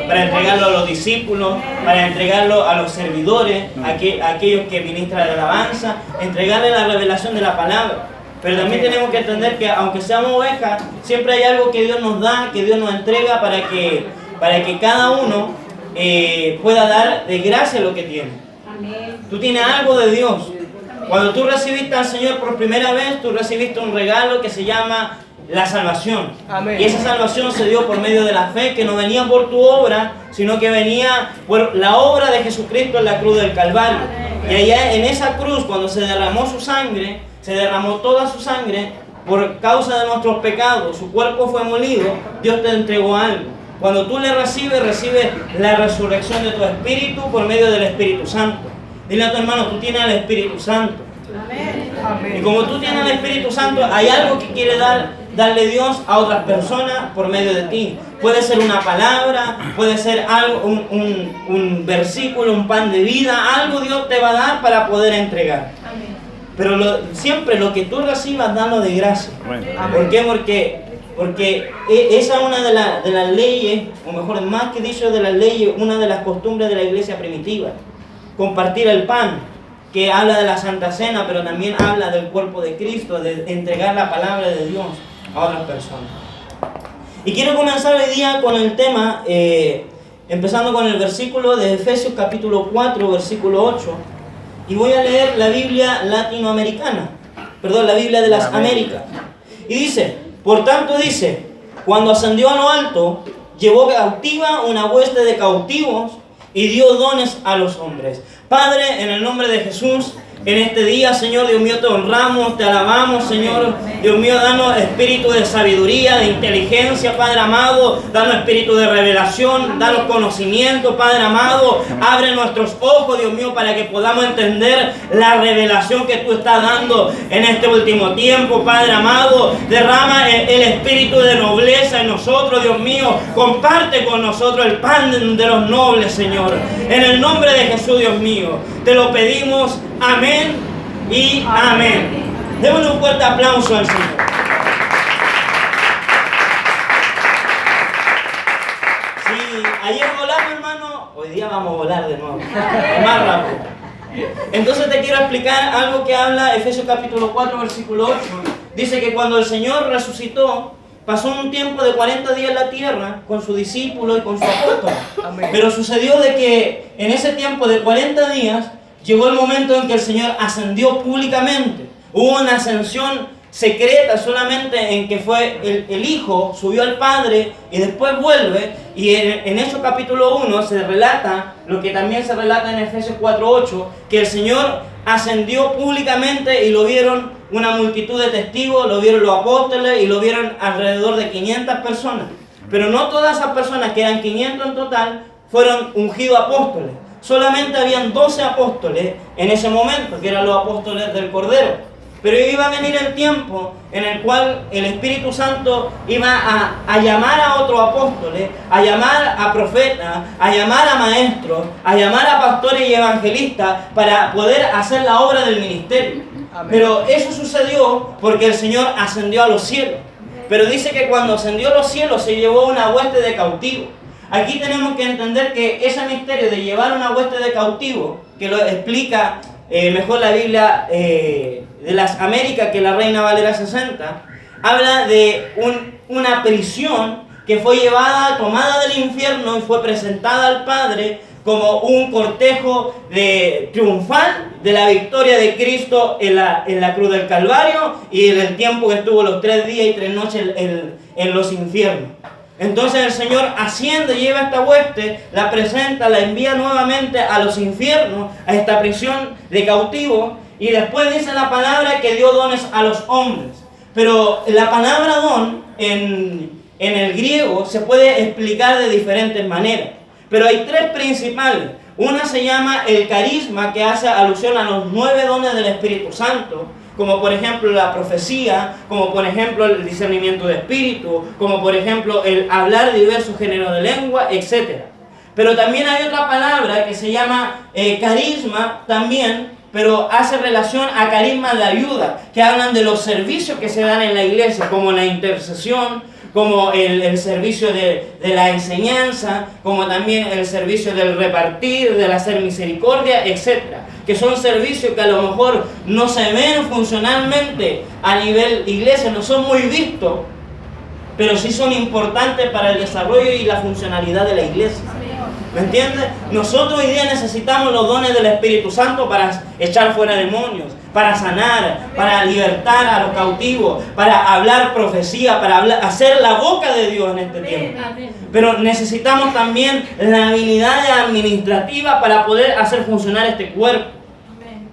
para entregarlo a los discípulos, para entregarlo a los servidores, a aquellos que ministran la alabanza, entregarle la revelación de la palabra. Pero también tenemos que entender que aunque seamos ovejas, siempre hay algo que Dios nos da, que Dios nos entrega para que cada uno pueda dar de gracia lo que tiene. Tú tienes algo de Dios. Cuando tú recibiste al Señor por primera vez, tú recibiste un regalo que se llama la salvación. Y esa salvación se dio por medio de la fe, que no venía por tu obra, sino que venía por la obra de Jesucristo en la cruz del Calvario. Y allá en esa cruz, cuando se derramó su sangre, se derramó toda su sangre por causa de nuestros pecados, su cuerpo fue molido, Dios te entregó algo. Cuando tú le recibes la resurrección de tu espíritu por medio del Espíritu Santo. Dile a tu hermano, tú tienes al Espíritu Santo. Amén. Y como tú tienes al Espíritu Santo, hay algo que quiere darle Dios a otras personas por medio de ti. Puede ser una palabra, puede ser algo, un versículo, un pan de vida, algo Dios te va a dar para poder entregar. Amén. Pero siempre lo que tú recibas, dalo de gracia. Amén. ¿Por qué? Porque esa es una de las leyes, o mejor, más que dicho de las leyes, una de las costumbres de la iglesia primitiva. Compartir el pan, que habla de la Santa Cena, pero también habla del cuerpo de Cristo, de entregar la palabra de Dios a otras personas. Y quiero comenzar hoy día con el tema, empezando con el versículo de Efesios capítulo 4, versículo 8, y voy a leer la Biblia latinoamericana, la Biblia de las Américas. Y dice, por tanto dice, cuando ascendió a lo alto, llevó cautiva una hueste de cautivos, y dio dones a los hombres. Padre, en el nombre de Jesús, en este día, Señor, Dios mío, te honramos, te alabamos, Señor. Dios mío, danos espíritu de sabiduría, de inteligencia, Padre amado. Danos espíritu de revelación, danos conocimiento, Padre amado. Abre nuestros ojos, Dios mío, para que podamos entender la revelación que tú estás dando en este último tiempo, Padre amado. Derrama el espíritu de nobleza en nosotros, Dios mío. Comparte con nosotros el pan de los nobles, Señor. En el nombre de Jesús, Dios mío, te lo pedimos. Amén y amén. Démosle un fuerte aplauso al Señor. Si ayer volamos, hermano, hoy día vamos a volar de nuevo. Más rápido. Entonces te quiero explicar algo que habla Efesios capítulo 4, versículo 8. Dice que cuando el Señor resucitó, pasó un tiempo de 40 días en la tierra con su discípulo y con su apóstol. Pero sucedió de que en ese tiempo de 40 días llegó el momento en que el Señor ascendió públicamente. Hubo una ascensión secreta solamente en que fue el Hijo, subió al Padre y después vuelve. Y en Hechos capítulo 1 se relata, lo que también se relata en Efesios 4:8, que el Señor ascendió públicamente y lo vieron una multitud de testigos, lo vieron los apóstoles y lo vieron alrededor de 500 personas. Pero no todas esas personas, que eran 500 en total, fueron ungidos apóstoles. Solamente habían 12 apóstoles en ese momento, que eran los apóstoles del Cordero. Pero iba a venir el tiempo en el cual el Espíritu Santo iba a llamar a otros apóstoles, a llamar a profetas, a llamar a maestros, a llamar a pastores y evangelistas para poder hacer la obra del ministerio. Amén. Pero eso sucedió porque el Señor ascendió a los cielos. Pero dice que cuando ascendió a los cielos se llevó una hueste de cautivos. Aquí tenemos que entender que ese misterio de llevar una hueste de cautivos, que lo explica mejor la Biblia de las Américas, que la Reina Valera 60, habla de una prisión que fue llevada, tomada del infierno y fue presentada al Padre como un cortejo triunfal de la victoria de Cristo en la cruz del Calvario y en el tiempo que estuvo los 3 días y 3 noches en los infiernos. Entonces el Señor asciende, lleva esta hueste, la presenta, la envía nuevamente a los infiernos, a esta prisión de cautivos, y después dice la palabra que dio dones a los hombres. Pero la palabra don en el griego se puede explicar de diferentes maneras, pero hay 3 principales. Una se llama el carisma, que hace alusión a los 9 dones del Espíritu Santo, como por ejemplo la profecía, como por ejemplo el discernimiento de espíritu, como por ejemplo el hablar diversos géneros de lengua, etc. Pero también hay otra palabra que se llama carisma también, pero hace relación a carisma de ayuda, que hablan de los servicios que se dan en la iglesia, como la intercesión, como el servicio de la enseñanza, como también el servicio del repartir, del hacer misericordia, etc. Que son servicios que a lo mejor no se ven funcionalmente a nivel iglesia, no son muy vistos, pero sí son importantes para el desarrollo y la funcionalidad de la iglesia. ¿Me entiendes? Nosotros hoy día necesitamos los dones del Espíritu Santo para echar fuera demonios, para sanar, para libertar a los cautivos, para hablar profecía, para hacer la boca de Dios en este tiempo. Pero necesitamos también la habilidad administrativa para poder hacer funcionar este cuerpo.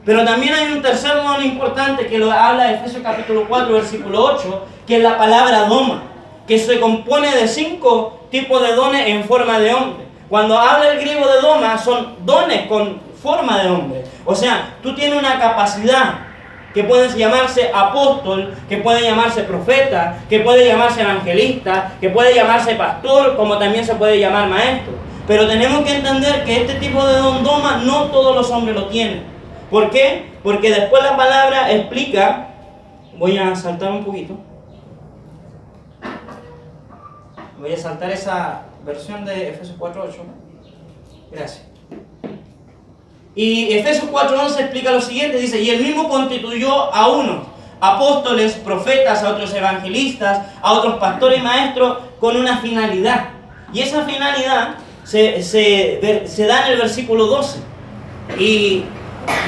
Pero también hay un tercer don importante que lo habla Efesios capítulo 4, versículo 8, que es la palabra doma, que se compone de 5 tipos de dones en forma de hombre. Cuando habla el griego de doma, son dones con forma de hombre. O sea, tú tienes una capacidad que puede llamarse apóstol, que puede llamarse profeta, que puede llamarse evangelista, que puede llamarse pastor, como también se puede llamar maestro. Pero tenemos que entender que este tipo de don doma no todos los hombres lo tienen. ¿Por qué? Porque después la palabra explica, voy a saltar un poquito, voy a saltar esa versión de Efesios 4.8. Gracias. Y Efesios 4.11 explica lo siguiente, dice, y él mismo constituyó a unos apóstoles, profetas, a otros evangelistas, a otros pastores y maestros con una finalidad. Y esa finalidad se da en el versículo 12. Y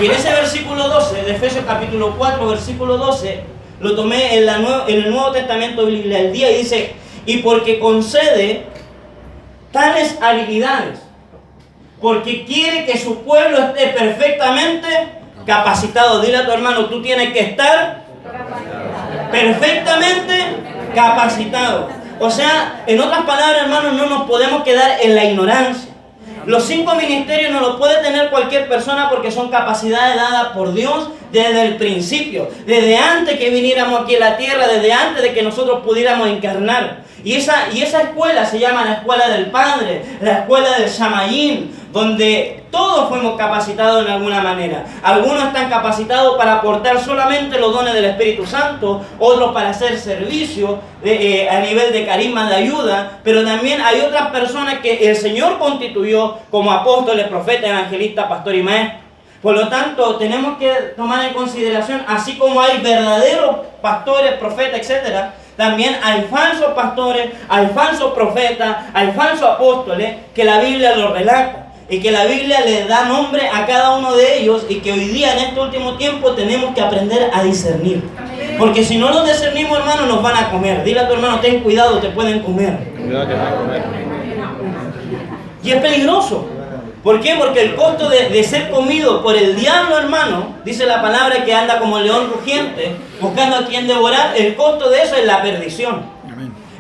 en ese versículo 12 de Efesios capítulo 4, versículo 12, lo tomé en el Nuevo Testamento de Biblia del día y dice, y porque concede tales habilidades, porque quiere que su pueblo esté perfectamente capacitado. Dile a tu hermano, tú tienes que estar perfectamente capacitado. O sea, en otras palabras, hermanos, no nos podemos quedar en la ignorancia. Los 5 ministerios no los puede tener cualquier persona porque son capacidades dadas por Dios desde el principio, desde antes que viniéramos aquí a la tierra, desde antes de que nosotros pudiéramos encarnar. Y esa escuela se llama la escuela del Padre, la escuela del Shamayim, donde todos fuimos capacitados en alguna manera. Algunos están capacitados para aportar solamente los dones del Espíritu Santo, otros para hacer servicio a nivel de carisma de ayuda, pero también hay otras personas que el Señor constituyó como apóstoles, profetas, evangelistas, pastores y maestros. Por lo tanto, tenemos que tomar en consideración, así como hay verdaderos pastores, profetas, etc., también hay falsos pastores, hay falsos profetas, hay falsos apóstoles, que la Biblia los relata. Y que la Biblia le da nombre a cada uno de ellos y que hoy día en este último tiempo tenemos que aprender a discernir. Porque si no los discernimos, hermano, nos van a comer. Dile a tu hermano, ten cuidado, te pueden comer. Cuidado, te van a comer. Y es peligroso. ¿Por qué? Porque el costo de ser comido por el diablo, hermano, dice la palabra que anda como león rugiente, buscando a quien devorar, el costo de eso es la perdición.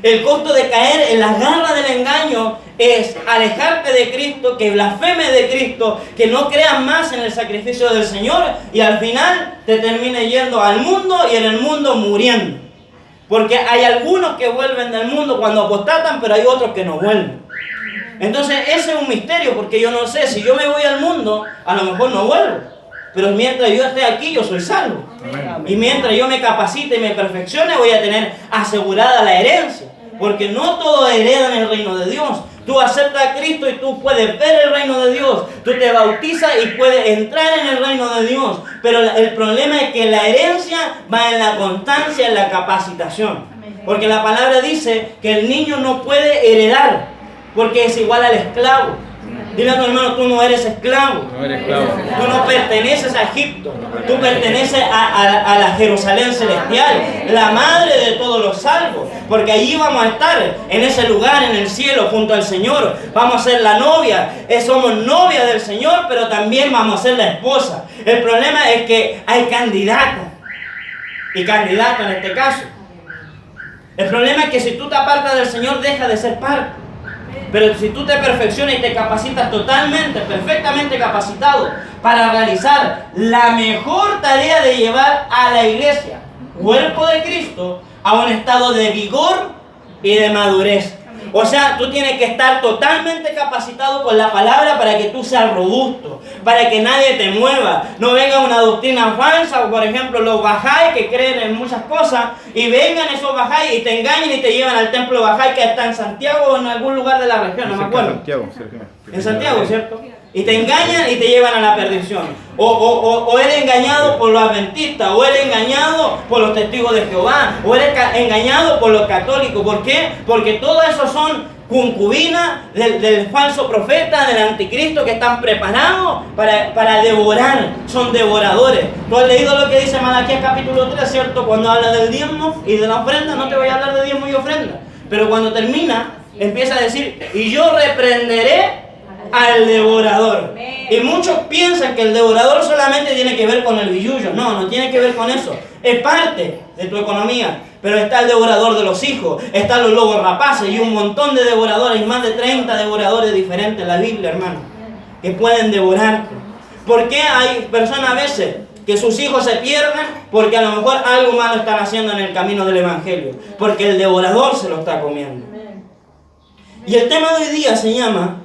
El costo de caer en las garras del engaño es alejarte de Cristo, que blasfemes de Cristo, que no creas más en el sacrificio del Señor y al final te termines yendo al mundo y en el mundo muriendo. Porque hay algunos que vuelven del mundo cuando apostatan, pero hay otros que no vuelven. Entonces ese es un misterio, porque yo no sé, si yo me voy al mundo, a lo mejor no vuelvo. Pero mientras yo esté aquí, yo soy salvo. Y mientras yo me capacite y me perfeccione, voy a tener asegurada la herencia. Porque no todos heredan el reino de Dios. Tú aceptas a Cristo y tú puedes ver el reino de Dios. Tú te bautizas y puedes entrar en el reino de Dios. Pero el problema es que la herencia va en la constancia, en la capacitación. Porque la palabra dice que el niño no puede heredar, porque es igual al esclavo. Dile a tu hermano, tú no eres esclavo. No eres esclavo. Tú no perteneces a Egipto. Tú perteneces a la Jerusalén celestial, la madre de todos los salvos. Porque allí vamos a estar, en ese lugar, en el cielo, junto al Señor. Vamos a ser la novia. Somos novia del Señor, pero también vamos a ser la esposa. El problema es que hay candidatos. Y candidatos en este caso. El problema es que si tú te apartas del Señor, deja de ser parte. Pero si tú te perfeccionas y te capacitas totalmente, perfectamente capacitado para realizar la mejor tarea de llevar a la iglesia, cuerpo de Cristo, a un estado de vigor y de madurez. O sea, tú tienes que estar totalmente capacitado con la palabra para que tú seas robusto, para que nadie te mueva. No venga una doctrina falsa, o por ejemplo los Bahá'í que creen en muchas cosas, y vengan esos Bahá'í y te engañen y te llevan al templo Bahá'í que está en Santiago o en algún lugar de la región, no me acuerdo. En Santiago, ¿cierto? Y te engañan y te llevan a la perdición. O eres engañado por los adventistas, o eres engañado por los testigos de Jehová, o eres engañado por los católicos. ¿Por qué? Porque todo eso son concubinas del falso profeta, del anticristo, que están preparados para devorar. Son devoradores. Tú has leído lo que dice Malaquías capítulo 3, ¿cierto? Cuando habla del diezmo y de la ofrenda. No te voy a hablar de diezmo y ofrenda, pero cuando termina, empieza a decir: y yo reprenderé al devorador. Y muchos piensan que el devorador solamente tiene que ver con el billullo. No, no tiene que ver con eso. Es parte de tu economía. Pero está el devorador de los hijos, están los lobos rapaces y un montón de devoradores, más de 30 devoradores diferentes en la Biblia, hermano, que pueden devorarte. ¿Por qué hay personas a veces que sus hijos se pierden? Porque a lo mejor algo malo están haciendo en el camino del Evangelio. Porque el devorador se lo está comiendo. Y el tema de hoy día se llama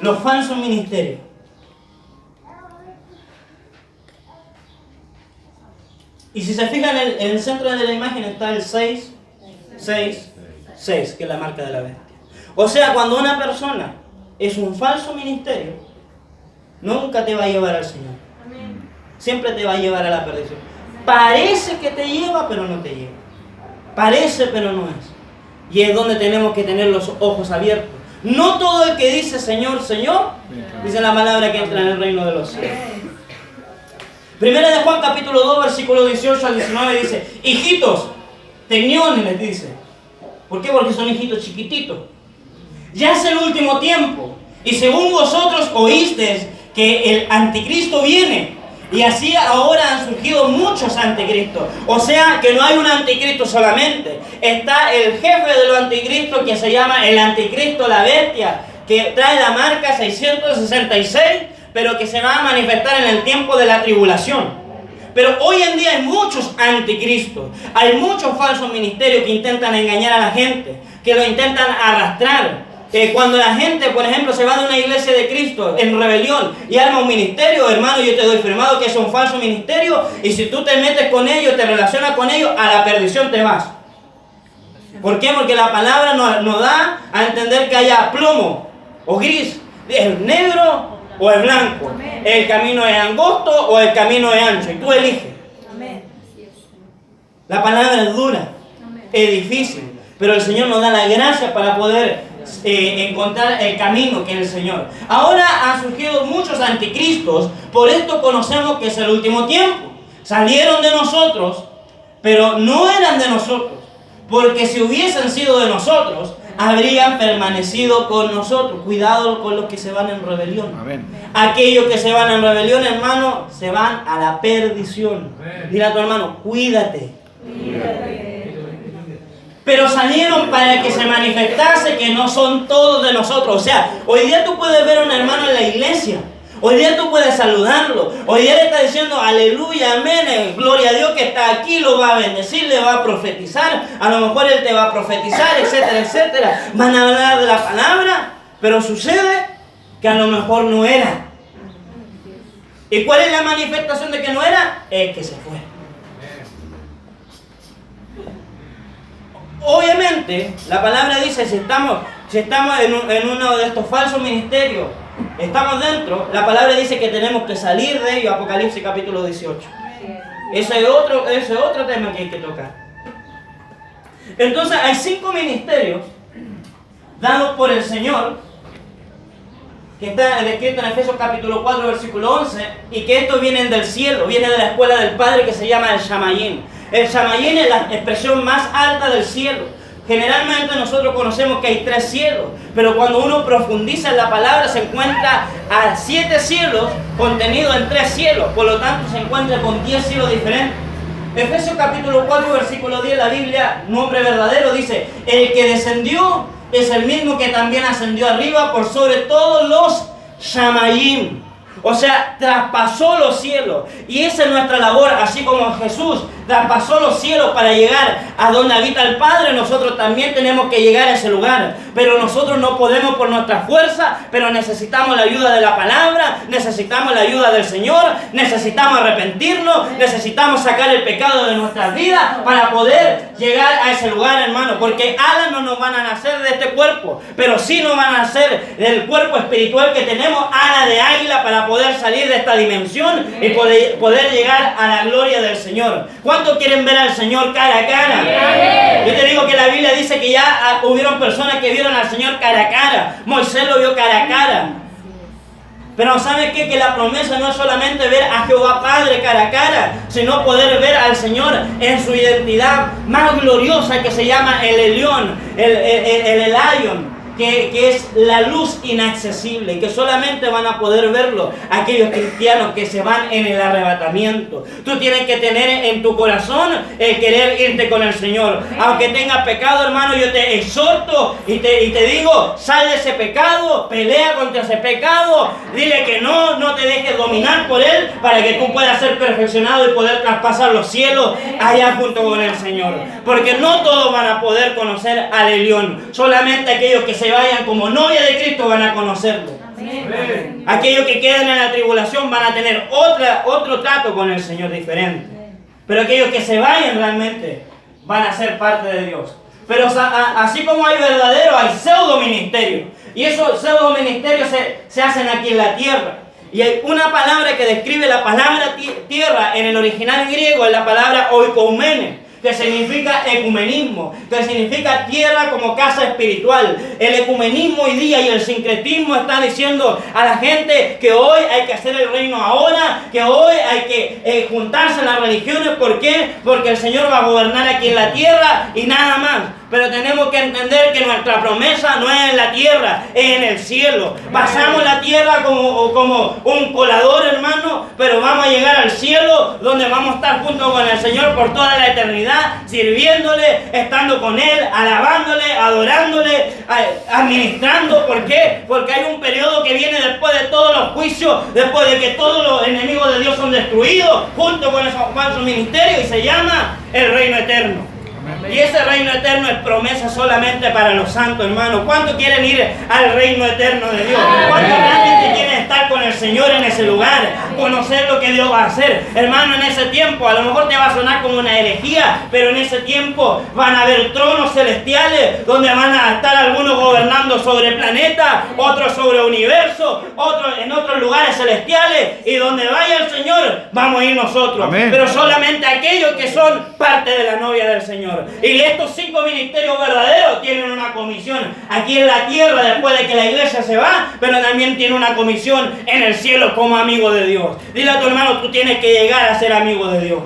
los falsos ministerios. Y si se fijan, en el centro de la imagen está el 6, 6, 6, que es la marca de la bestia. O sea, cuando una persona es un falso ministerio, nunca te va a llevar al Señor. Siempre te va a llevar a la perdición. Parece que te lleva, pero no te lleva. Parece, pero no es. Y es donde tenemos que tener los ojos abiertos. No todo el que dice Señor, Señor, dice la palabra que entra en el reino de los cielos. Primera de Juan capítulo 2, versículo 18 al 19 dice: hijitos, teñones les dice. ¿Por qué? Porque son hijitos chiquititos. Ya es el último tiempo. Y según vosotros oísteis que el anticristo viene. Y así ahora han surgido muchos anticristos. O sea que no hay un anticristo solamente. Está el jefe de los anticristos, que se llama el anticristo, la bestia, que trae la marca 666, pero que se va a manifestar en el tiempo de la tribulación. Pero hoy en día hay muchos anticristos. Hay muchos falsos ministerios que intentan engañar a la gente, que lo intentan arrastrar. Cuando la gente, por ejemplo, se va de una iglesia de Cristo en rebelión y arma un ministerio, hermano, yo te doy firmado que es un falso ministerio, y si tú te metes con ellos, te relacionas con ellos, a la perdición te vas. ¿Por qué? Porque la palabra nos da a entender que haya plomo o gris, es negro o es blanco, el camino es angosto o el camino es ancho, y tú eliges. La palabra es dura, es difícil, pero el Señor nos da la gracia para poder encontrar el camino que es el Señor. Ahora han surgido muchos anticristos, por esto conocemos que es el último tiempo. Salieron de nosotros, pero no eran de nosotros, porque si hubiesen sido de nosotros, habrían permanecido con nosotros. Cuidado con los que se van en rebelión. Amén. Aquellos que se van en rebelión, hermano, se van a la perdición. Dile a tu hermano: cuídate. Pero salieron para que se manifestase que no son todos de nosotros. O sea, hoy día tú puedes ver a un hermano en la iglesia. Hoy día tú puedes saludarlo. Hoy día le está diciendo aleluya, amén, gloria a Dios que está aquí, lo va a bendecir, le va a profetizar. A lo mejor él te va a profetizar, etcétera, etcétera. Van a hablar de la palabra, pero sucede que a lo mejor no era. ¿Y cuál es la manifestación de que no era? Es que se fue. Obviamente, la palabra dice, si estamos en uno de estos falsos ministerios, estamos dentro, la palabra dice que tenemos que salir de ello. Apocalipsis capítulo 18. Ese es otro tema que hay que tocar. Entonces hay 5 ministerios dados por el Señor, que está descrito en Efesios capítulo 4, versículo 11, y que estos vienen del cielo, vienen de la escuela del Padre, que se llama el Shamayim. El Shamayim es la expresión más alta del cielo. Generalmente nosotros conocemos que hay 3 cielos, pero cuando uno profundiza en la palabra se encuentra a 7 cielos contenidos en 3 cielos, por lo tanto se encuentra con 10 cielos diferentes. Efesios capítulo 4, versículo 10, la Biblia, nombre verdadero, dice: el que descendió es el mismo que también ascendió arriba por sobre todos los Shamayim. O sea, traspasó los cielos. Y esa es nuestra labor, así como Jesús traspasó los cielos para llegar a donde habita el Padre, nosotros también tenemos que llegar a ese lugar. Pero nosotros no podemos por nuestra fuerza, pero necesitamos la ayuda de la palabra, necesitamos la ayuda del Señor, necesitamos arrepentirnos, necesitamos sacar el pecado de nuestras vidas para poder llegar a ese lugar, hermano. Porque alas no nos van a nacer de este cuerpo, pero sí nos van a nacer del cuerpo espiritual que tenemos, alas de águila, para poder salir de esta dimensión y poder llegar a la gloria del Señor. ¿Cuántos quieren ver al Señor cara a cara? Yo te digo que la Biblia dice que ya hubieron personas que vieron al Señor cara a cara. Moisés lo vio cara a cara. Pero ¿sabe qué? Que la promesa no es solamente ver a Jehová Padre cara a cara, sino poder ver al Señor en su identidad más gloriosa, que se llama el Elión, el Elión, que es la luz inaccesible, y que solamente van a poder verlo aquellos cristianos que se van en el arrebatamiento. Tú tienes que tener en tu corazón el querer irte con el Señor. Aunque tengas pecado, hermano, yo te exhorto y te digo, sal de ese pecado, pelea contra ese pecado, dile que no te dejes dominar por él, para que tú puedas ser perfeccionado y poder traspasar los cielos allá junto con el Señor. Porque no todos van a poder conocer al Elión, solamente aquellos que se vayan como novia de Cristo van a conocerlo. Amén. Aquellos que quedan en la tribulación van a tener otro trato con el Señor diferente. Pero aquellos que se vayan realmente van a ser parte de Dios. Pero así como hay verdaderos, hay pseudo ministerios. Y esos pseudo ministerios se hacen aquí en la tierra. Y hay una palabra que describe la palabra tierra en el original griego, es la palabra oikoumene, que significa ecumenismo, que significa tierra como casa espiritual. El ecumenismo hoy día y el sincretismo está diciendo a la gente que hoy hay que hacer el reino ahora, que hoy hay que juntarse en las religiones. ¿Por qué? Porque el Señor va a gobernar aquí en la tierra y nada más. Pero tenemos que entender que nuestra promesa no es en la tierra, es en el cielo. Pasamos la tierra como un colador, hermano, pero vamos a llegar al cielo, donde vamos a estar junto con el Señor por toda la eternidad, sirviéndole, estando con Él, alabándole, adorándole, administrando. ¿Por qué? Porque hay un periodo que viene después de todos los juicios, después de que todos los enemigos de Dios son destruidos, junto con esos falsos ministerios, y se llama el reino eterno. Y ese reino eterno es promesa solamente para los santos, hermanos. ¿Cuántos quieren ir al reino eterno de Dios? ¿Cuántos realmente quieren estar con el Señor en ese lugar? Conocer lo que Dios va a hacer. Hermano, en ese tiempo, a lo mejor te va a sonar como una herejía, pero en ese tiempo van a haber tronos celestiales, donde van a estar algunos gobernando sobre el planeta, otros sobre el universo, otros en otros lugares celestiales, y donde vaya el Señor, vamos a ir nosotros. Amén. Pero solamente aquellos que son parte de la novia del Señor. Y estos 5 ministerios verdaderos tienen una comisión aquí en la tierra después de que la iglesia se va, pero también tiene una comisión en el cielo como amigo de Dios. Dile a tu hermano, tú tienes que llegar a ser amigo de Dios.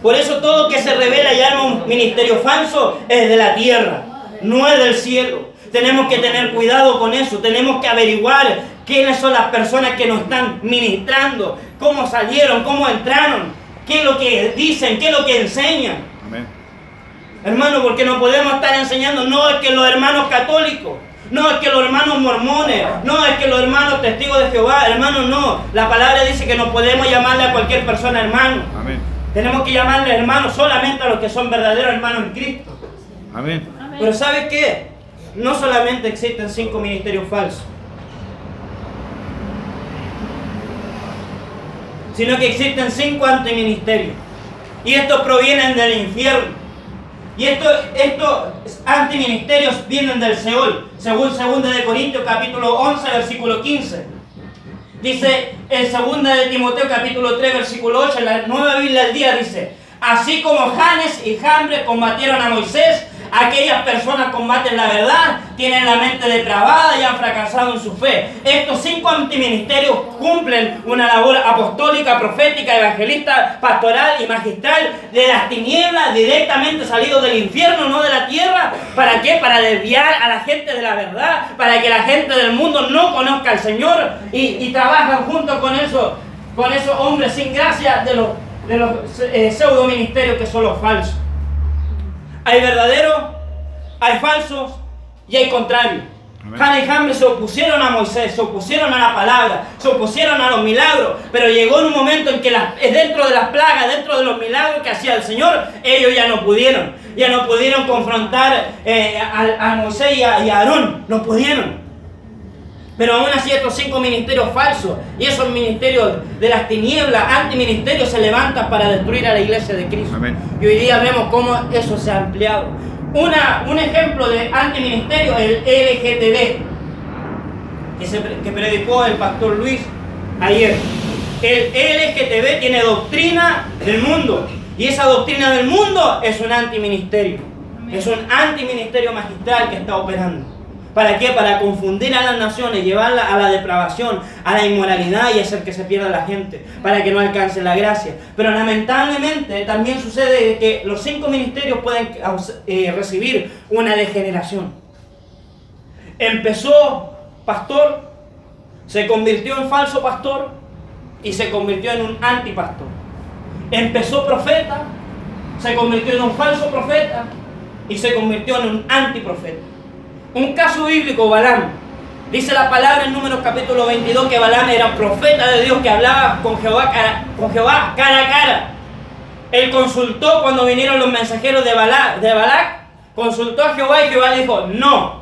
Por eso todo que se revela y arma un ministerio falso es de la tierra, no es del cielo. Tenemos que tener cuidado con eso, tenemos que averiguar quiénes son las personas que nos están ministrando, cómo salieron, cómo entraron, qué es lo que dicen, qué es lo que enseñan. Amén. Hermano, porque no podemos estar enseñando, no es que los hermanos católicos, no es que los hermanos mormones, no es que los hermanos testigos de Jehová, hermanos, no. La palabra dice que no podemos llamarle a cualquier persona hermano. Amén. Tenemos que llamarle hermanos solamente a los que son verdaderos hermanos en Cristo. Amén. Pero ¿sabes qué? No solamente existen 5 ministerios falsos, sino que existen 5 antiministerios. Y estos provienen del infierno. Y estos antiministerios vienen del Seol, según 2 Corintios capítulo 11, versículo 15. Dice en 2 de Timoteo capítulo 3, versículo 8, en la Nueva Biblia del Día dice: así como Janes y Jambres combatieron a Moisés, aquellas personas combaten la verdad, tienen la mente depravada y han fracasado en su fe. Estos 5 antiministerios cumplen una labor apostólica, profética, evangelista, pastoral y magistral de las tinieblas, directamente salidos del infierno, no de la tierra. ¿Para qué? Para desviar a la gente de la verdad, para que la gente del mundo no conozca al Señor, y trabajan junto con esos hombres sin gracia de los pseudo ministerios que son los falsos. Hay verdaderos, hay falsos y hay contrarios. Jana y Jambre se opusieron a Moisés, se opusieron a la palabra, se opusieron a los milagros, pero llegó en un momento en que dentro de las plagas, dentro de los milagros que hacía el Señor, ellos ya no pudieron confrontar a Moisés y a Aarón, no pudieron. Pero aún así estos 5 ministerios falsos y esos ministerios de las tinieblas, antiministerios, se levantan para destruir a la iglesia de Cristo. Amén. Y hoy día vemos cómo eso se ha ampliado. Un ejemplo de antiministerio es el LGTB, que predicó el pastor Luis ayer. El LGTB tiene doctrina del mundo, y esa doctrina del mundo es un antiministerio. Es un antiministerio magistral que está operando. ¿Para qué? Para confundir a las naciones, llevarla a la depravación, a la inmoralidad y hacer que se pierda la gente, para que no alcance la gracia. Pero lamentablemente también sucede que los 5 ministerios pueden recibir una degeneración. Empezó pastor, se convirtió en falso pastor y se convirtió en un antipastor. Empezó profeta, se convirtió en un falso profeta y se convirtió en un antiprofeta. Un caso bíblico, Balaam. Dice la palabra en Números capítulo 22 que Balaam era profeta de Dios que hablaba con Jehová cara a cara. Él consultó cuando vinieron los mensajeros de Balac, consultó a Jehová y Jehová dijo no.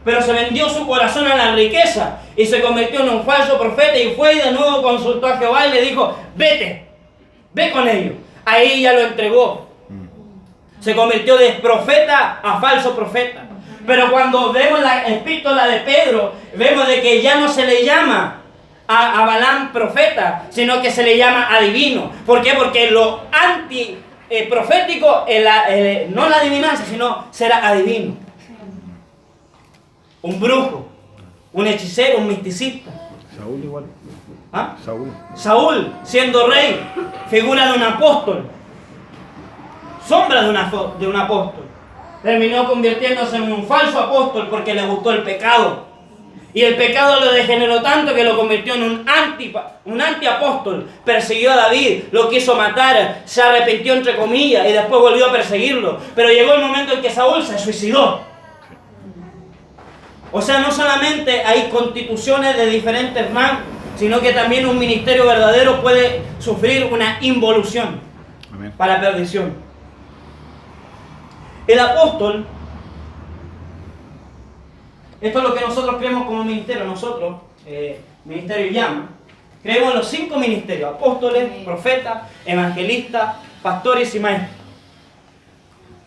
Pero se vendió su corazón a la riqueza y se convirtió en un falso profeta y fue y de nuevo consultó a Jehová y le dijo ve con ellos. Ahí ya lo entregó. Se convirtió de profeta a falso profeta. Pero cuando vemos la epístola de Pedro, vemos de que ya no se le llama a Balaam profeta, sino que se le llama adivino. ¿Por qué? Porque lo antiprofético, no la adivinanza, sino será adivino. Un brujo, un hechicero, un misticista. Saúl igual. ¿Ah? Saúl, siendo rey, figura de un apóstol, sombra de un apóstol. Terminó convirtiéndose en un falso apóstol porque le gustó el pecado. Y el pecado lo degeneró tanto que lo convirtió en un antiapóstol. Persiguió a David, lo quiso matar, se arrepintió entre comillas y después volvió a perseguirlo. Pero llegó el momento en que Saúl se suicidó. O sea, no solamente hay constituciones de diferentes rangos, sino que también un ministerio verdadero puede sufrir una involución. Amén. Para perdición. El apóstol, esto es lo que nosotros creemos como ministerio, ministerio llama, creemos en los 5 ministerios: apóstoles, profetas, evangelistas, pastores y maestros.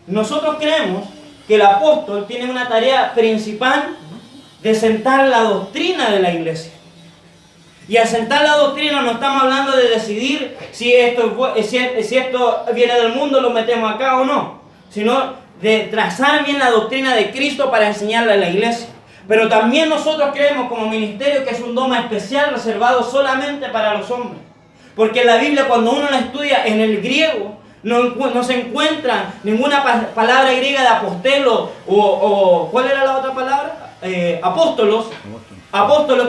Nosotros creemos que el apóstol tiene una tarea principal de sentar la doctrina de la iglesia. Y al sentar la doctrina no estamos hablando de decidir si esto viene del mundo, lo metemos acá o no, sino de trazar bien la doctrina de Cristo para enseñarla a la iglesia. Pero también nosotros creemos como ministerio que es un don especial reservado solamente para los hombres. Porque en la Biblia, cuando uno la estudia en el griego, no se encuentra ninguna palabra griega de apostelo o ¿cuál era la otra palabra? Apóstolos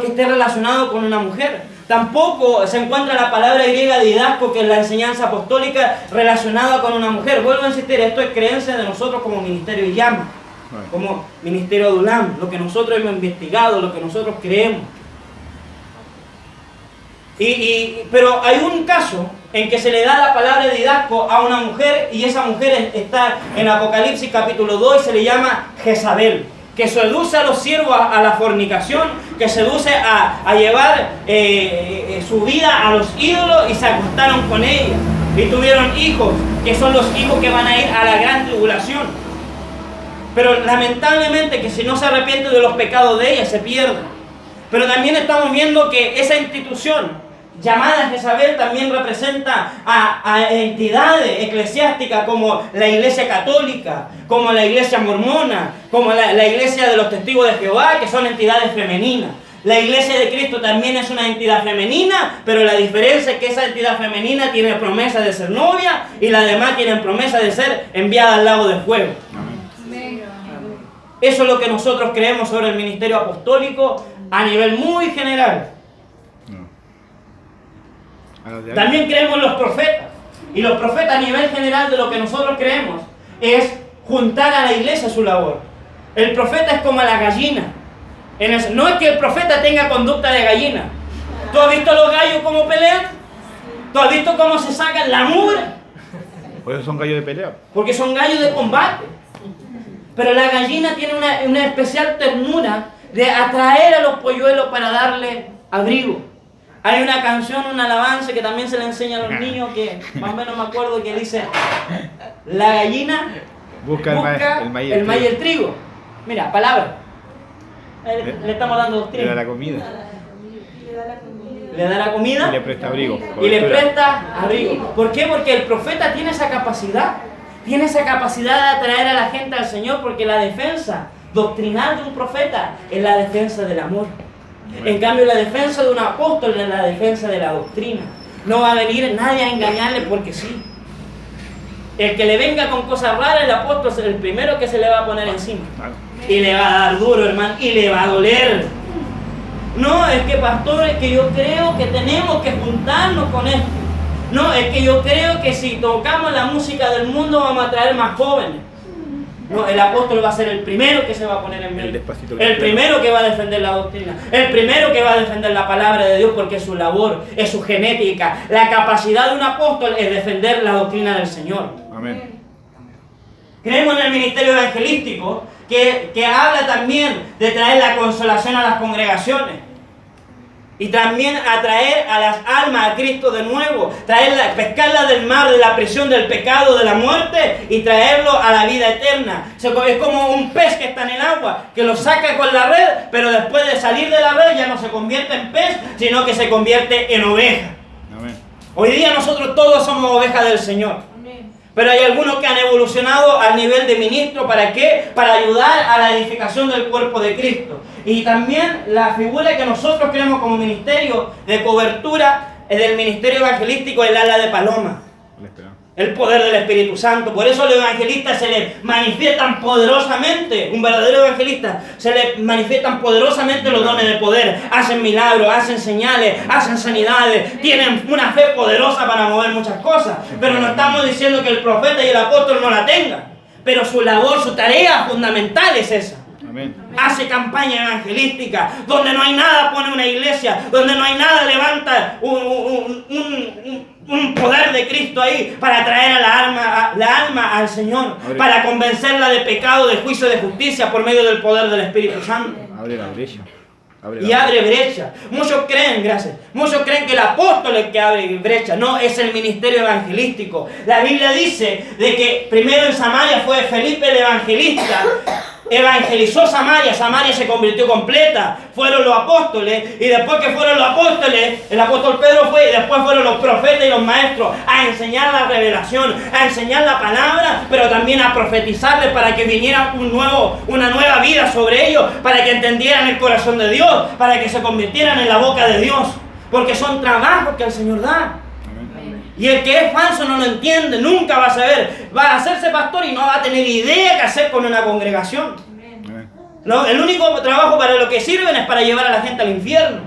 que esté relacionado con una mujer. Tampoco se encuentra la palabra griega didasco, que es la enseñanza apostólica relacionada con una mujer. Vuelvo a insistir, esto es creencia de nosotros como ministerio llama, como ministerio de ULAM, lo que nosotros hemos investigado, lo que nosotros creemos. Pero hay un caso en que se le da la palabra didasco a una mujer, y esa mujer está en Apocalipsis capítulo 2 y se le llama Jezabel, que seduce a los siervos a la fornicación, que seduce a llevar su vida a los ídolos, y se acostaron con ella y tuvieron hijos, que son los hijos que van a ir a la gran tribulación. Pero lamentablemente que si no se arrepiente de los pecados de ella, se pierde. Pero también estamos viendo que esa institución llamada Jezabel también representa a entidades eclesiásticas como la Iglesia Católica, como la Iglesia Mormona, como la Iglesia de los Testigos de Jehová, que son entidades femeninas. La Iglesia de Cristo también es una entidad femenina, pero la diferencia es que esa entidad femenina tiene promesa de ser novia y las demás tienen promesa de ser enviada al lago de fuego. amén. Eso es lo que nosotros creemos sobre el ministerio apostólico a nivel muy general. También creemos en los profetas. Y los profetas a nivel general de lo que nosotros creemos es juntar a la iglesia a su labor. El profeta es como la gallina. No es que el profeta tenga conducta de gallina. ¿Tú has visto los gallos cómo pelean? ¿Tú has visto cómo se sacan la mugre? Por eso son gallos de pelea. Porque son gallos de combate. Pero la gallina tiene una especial ternura de atraer a los polluelos para darle abrigo. Hay una canción, una alabanza que también se le enseña a los niños, que más o menos me acuerdo, que dice: la gallina busca el maíz y el trigo. Mira, palabra. Le estamos dando doctrina. Le da la comida. Le da la comida. Y le presta abrigo. Y le presta abrigo. ¿Por qué? Porque el profeta tiene esa capacidad. Tiene esa capacidad de atraer a la gente al Señor, porque la defensa doctrinal de un profeta es la defensa del amor. En cambio, la defensa de un apóstol es la defensa de la doctrina. No va a venir nadie a engañarle porque sí. El que le venga con cosas raras, el apóstol es el primero que se le va a poner encima. Y le va a dar duro, hermano, y le va a doler. No, es que pastor, es que yo creo que tenemos que juntarnos con esto. No, es que yo creo que si tocamos la música del mundo vamos a traer más jóvenes. No, el apóstol va a ser el primero que se va a poner en medio. El primero que va a defender la doctrina. El primero que va a defender la palabra de Dios, porque es su labor, es su genética. La capacidad de un apóstol es defender la doctrina del Señor. Amén. Creemos en el ministerio evangelístico que habla también de traer la consolación a las congregaciones. Y también atraer a las almas a Cristo de nuevo, pescarlas del mar, de la prisión, del pecado, de la muerte, y traerlo a la vida eterna. Es como un pez que está en el agua, que lo saca con la red, pero después de salir de la red ya no se convierte en pez, sino que se convierte en oveja. Amén. Hoy día nosotros todos somos ovejas del Señor. Pero hay algunos que han evolucionado al nivel de ministro. ¿Para qué? Para ayudar a la edificación del cuerpo de Cristo. Y también la figura que nosotros creemos como ministerio de cobertura del ministerio evangelístico es el ala de paloma. El poder del Espíritu Santo. Por eso a los evangelistas se les manifiestan poderosamente, un verdadero evangelista, se les manifiestan poderosamente los dones de poder. Hacen milagros, hacen señales, hacen sanidades, tienen una fe poderosa para mover muchas cosas. Pero no estamos diciendo que el profeta y el apóstol no la tengan. Pero su labor, su tarea fundamental es esa. Amén. Hace campaña evangelística. Donde no hay nada pone una iglesia. Donde no hay nada levanta un poder de Cristo ahí para traer a la alma al Señor. Para convencerla de pecado, de juicio, de justicia por medio del poder del Espíritu Santo. Abre la brecha. Abre brecha. Muchos creen que el apóstol es el que abre brecha. No, es el ministerio evangelístico. La Biblia dice de que primero en Samaria fue Felipe el evangelista. Evangelizó Samaria se convirtió completa. Fueron los apóstoles, y después que fueron los apóstoles, el apóstol Pedro fue, y después fueron los profetas y los maestros a enseñar la revelación, a enseñar la palabra, pero también a profetizarles para que viniera una nueva vida sobre ellos, para que entendieran el corazón de Dios, para que se convirtieran en la boca de Dios, porque son trabajos que el Señor da. Y el que es falso no lo entiende, nunca va a saber, va a hacerse pastor y no va a tener idea qué hacer con una congregación. No, el único trabajo para lo que sirven es para llevar a la gente al infierno.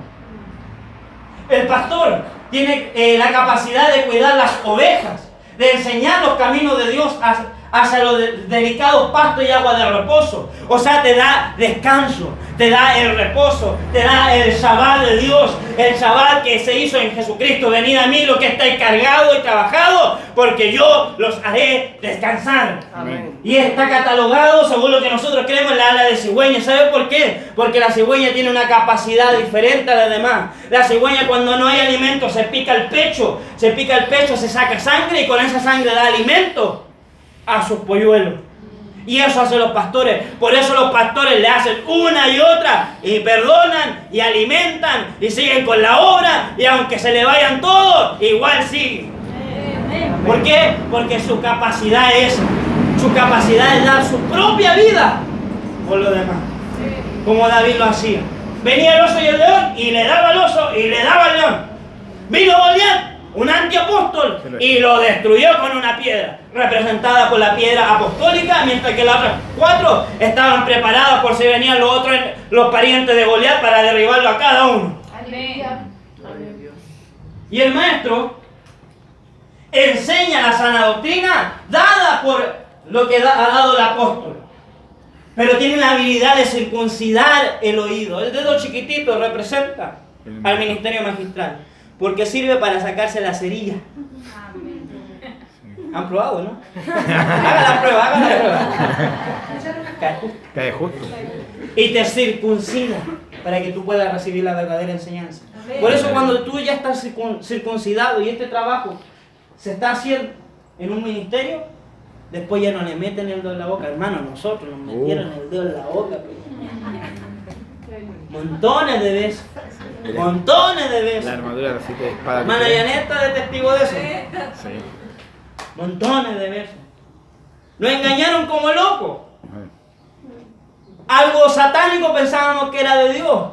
El pastor tiene la capacidad de cuidar las ovejas, de enseñar los caminos de Dios hacia los delicados pastos y agua de reposo. O sea, te da descanso, te da el reposo, te da el Shabbat de Dios, el Shabbat que se hizo en Jesucristo. Venid a mí los que estáis cargados y trabajados, porque yo los haré descansar. Amén. Y está catalogado, según lo que nosotros creemos, en la ala de cigüeña. ¿Sabe por qué? Porque la cigüeña tiene una capacidad diferente a las demás. La cigüeña, cuando no hay alimento, se pica el pecho, se saca sangre, y con esa sangre da alimento a sus polluelos. Y eso hacen los pastores. Por eso los pastores le hacen una y otra, y perdonan, y alimentan, y siguen con la obra, y aunque se le vayan todos, igual siguen. ¿Por qué? Porque su capacidad es dar su propia vida por lo demás. Como David lo hacía. Venía el oso y el león, y le daba al oso, y le daba al león. Vino Goliat, un antiapóstol, y lo destruyó con una piedra, representada por la piedra apostólica, mientras que las otras 4 estaban preparadas por si venían los parientes de Goliat para derribarlo a cada uno. Amén. Y el maestro enseña la sana doctrina dada por lo que ha dado el apóstol. pero tienen la habilidad de circuncidar el oído. El dedo chiquitito representa al ministerio magistral, porque sirve para sacarse la cerilla. ¿Han probado, no? Haga la prueba, haga la prueba. Cae justo. Y te circuncida para que tú puedas recibir la verdadera enseñanza. Por eso cuando tú ya estás circuncidado y este trabajo se está haciendo en un ministerio, después ya no le meten el dedo en la boca. Hermano, nosotros nos metieron el dedo en la boca. Montones de veces. Montones de veces. La armadura de las 7 espadas. Hermana Yaneta de testigo de eso. Sí. Montones de veces. Nos engañaron como locos. Algo satánico pensábamos que era de Dios.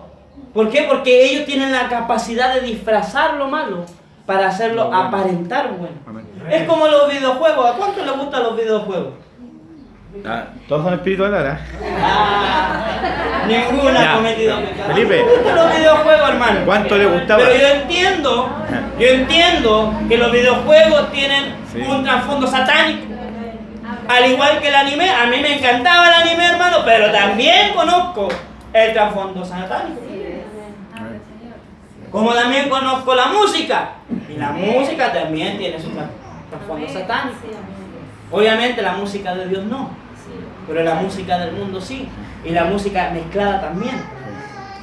¿Por qué? Porque ellos tienen la capacidad de disfrazar lo malo para hacerlo bueno. aparentar bueno. Amén. Es como los videojuegos. ¿A cuánto les gustan los videojuegos? Todos son espirituales, ¿verdad? Ninguna ha Ya. cometido pecado. Felipe. Me gustan los videojuegos, hermano. ¿Cuánto le gustaba? Pero yo entiendo que los videojuegos tienen Sí. un trasfondo satánico. Al igual que el anime, a mí me encantaba el anime, hermano, pero también conozco el trasfondo satánico. Como también conozco la música. Y la música también tiene su trasfondo satánico. Obviamente la música de Dios no, pero la música del mundo sí. Y la música mezclada también.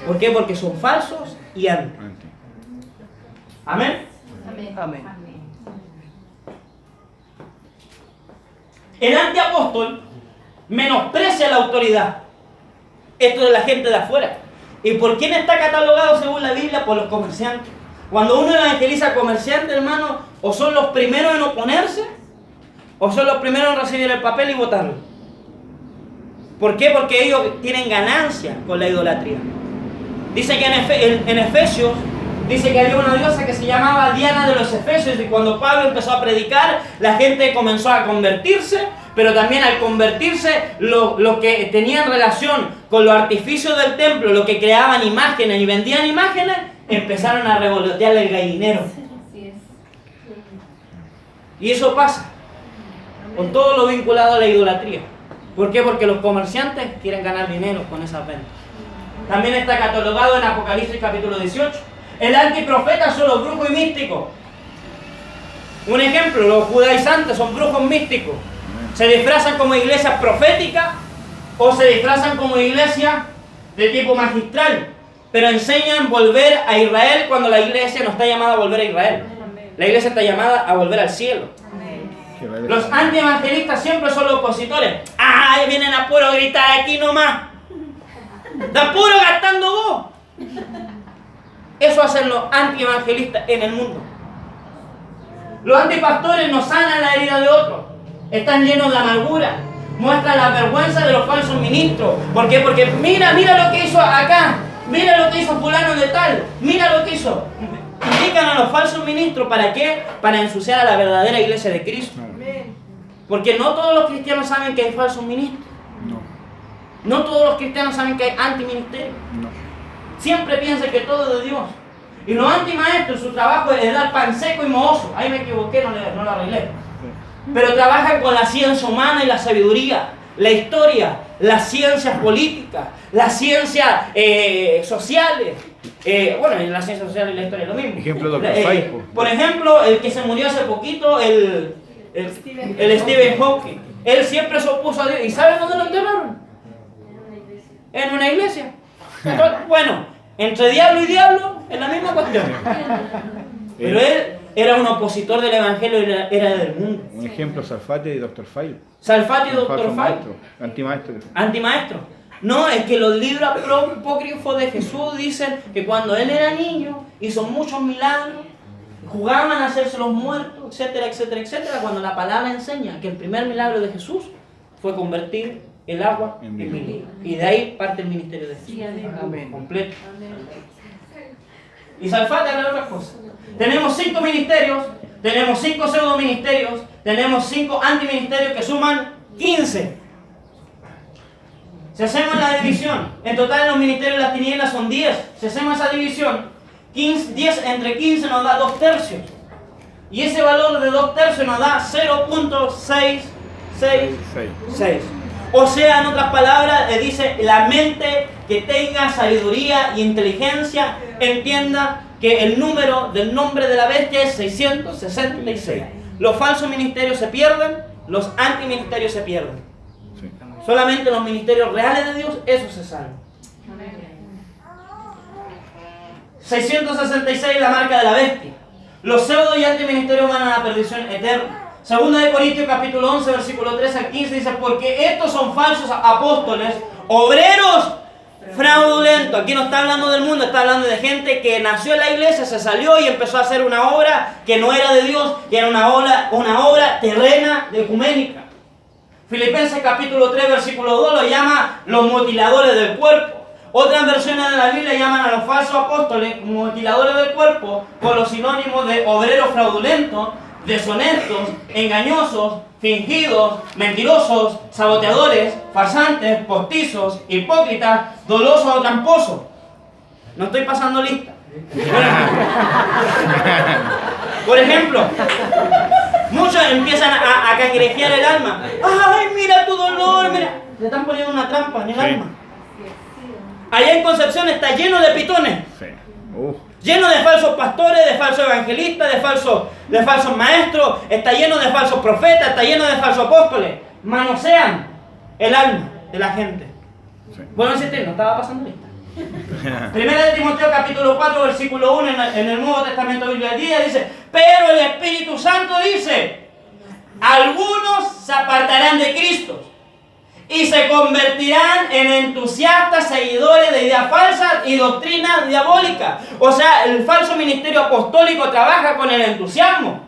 ¿Por qué? Porque son falsos y antes. Amén. Amén. El antiapóstol menosprecia la autoridad. Esto de la gente de afuera. ¿Y por quién está catalogado según la Biblia? Por los comerciantes. Cuando uno evangeliza a comerciantes, hermano, o son los primeros en oponerse, o son los primeros en recibir el papel y votarlo. ¿Por qué? Porque ellos tienen ganancia con la idolatría. Dice que en Efesios, dice que había una diosa que se llamaba Diana de los Efesios, y cuando Pablo empezó a predicar, la gente comenzó a convertirse, pero también al convertirse, los que tenían relación con los artificios del templo, los que creaban imágenes y vendían imágenes, empezaron a revolotear el gallinero. Y eso pasa con todo lo vinculado a la idolatría. ¿Por qué? Porque los comerciantes quieren ganar dinero con esas ventas. También está catalogado en Apocalipsis capítulo 18. El antiprofeta son los brujos y místicos. Un ejemplo, los judaizantes son brujos místicos. Se disfrazan como iglesias proféticas o se disfrazan como iglesias de tipo magistral, pero enseñan volver a Israel cuando la iglesia no está llamada a volver a Israel. La iglesia está llamada a volver al cielo. Los antievangelistas siempre son los opositores. ¡Ay, vienen a puro gritar aquí nomás! ¡Da puro gastando vos! Eso hacen los antievangelistas en el mundo. Los antipastores no sanan la herida de otros. Están llenos de amargura. Muestran la vergüenza de los falsos ministros. ¿Por qué? Porque mira lo que hizo acá. Mira lo que hizo fulano de tal. Mira lo que hizo. Indican a los falsos ministros. ¿Para qué? Para ensuciar a la verdadera iglesia de Cristo. Porque no todos los cristianos saben que hay falsos ministros. No todos los cristianos saben que hay antiministerios. Siempre piensan que todo es de Dios. Y los antimaestros, su trabajo es dar pan seco y mohoso. Ahí me equivoqué, no lo arreglé. Pero trabajan con la ciencia humana y la sabiduría, la historia, las ciencias políticas, las ciencias sociales. Bueno, en las ciencias sociales y la historia es lo mismo. Ejemplo, Dr. Faipo. Por ejemplo, el que se murió hace poquito, el Stephen Hawking. Él siempre se opuso a Dios. ¿Y sabe dónde lo enterraron? En una iglesia. Entonces, bueno, entre diablo y diablo es la misma cuestión. Pero él era un opositor del evangelio y era del mundo. Un ejemplo, Salfate y Dr. File. Salfate y Dr. File. Antimaestro. Antimaestro. No, es que los libros apócrifos de Jesús dicen que cuando él era niño hizo muchos milagros, jugaban a hacerse los muertos, etcétera, etcétera, etcétera, cuando la palabra enseña que el primer milagro de Jesús fue convertir el agua en vino. Y de ahí parte el ministerio de Jesús. Amén. Completo. Y Salfate habla de otras cosas. Tenemos 5 ministerios, tenemos 5 pseudo ministerios, tenemos 5 antiministerios que suman 15. Si hacemos la división, en total en los ministerios de las tinieblas son 10. Si hacemos esa división, 10 entre 15 nos da 2 tercios. Y ese valor de 2 tercios nos da 0.666. O sea, en otras palabras, le dice, la mente que tenga sabiduría y inteligencia, entienda que el número del nombre de la bestia es 666. Los falsos ministerios se pierden, los antiministerios se pierden. Sí. Solamente los ministerios reales de Dios, esos se salvan. 666 la marca de la bestia. Los pseudo y antiministerios van a la perdición eterna. Segunda de Corintios capítulo 11, versículo 3 al 15 dice, porque estos son falsos apóstoles, obreros fraudulentos. Aquí no está hablando del mundo, está hablando de gente que nació en la iglesia, se salió y empezó a hacer una obra que no era de Dios, y era una obra terrena, ecuménica. Filipenses capítulo 3, versículo 2 lo llama los mutiladores del cuerpo. Otras versiones de la Biblia llaman a los falsos apóstoles mutiladores del cuerpo con los sinónimos de obreros fraudulentos, deshonestos, engañosos, fingidos, mentirosos, saboteadores, farsantes, postizos, hipócritas, dolosos o tramposos. No estoy pasando lista. Por ejemplo, muchos empiezan a cangrejear el alma. ¡Ay, mira tu dolor! Mira, le están poniendo una trampa en el alma. Allá en Concepción está lleno de pitones. Sí. Lleno de falsos pastores, de falsos evangelistas, de falsos maestros, está lleno de falsos profetas, está lleno de falsos apóstoles. Manosean el alma de la gente. Sí. Bueno, decirte, no estaba pasando lista. Primera de Timoteo capítulo 4, versículo 1 en el Nuevo Testamento Biblia del Día dice, pero el Espíritu Santo dice, algunos se apartarán de Cristo y se convertirán en entusiastas seguidores de ideas falsas y doctrinas diabólicas. O sea, el falso ministerio apostólico trabaja con el entusiasmo.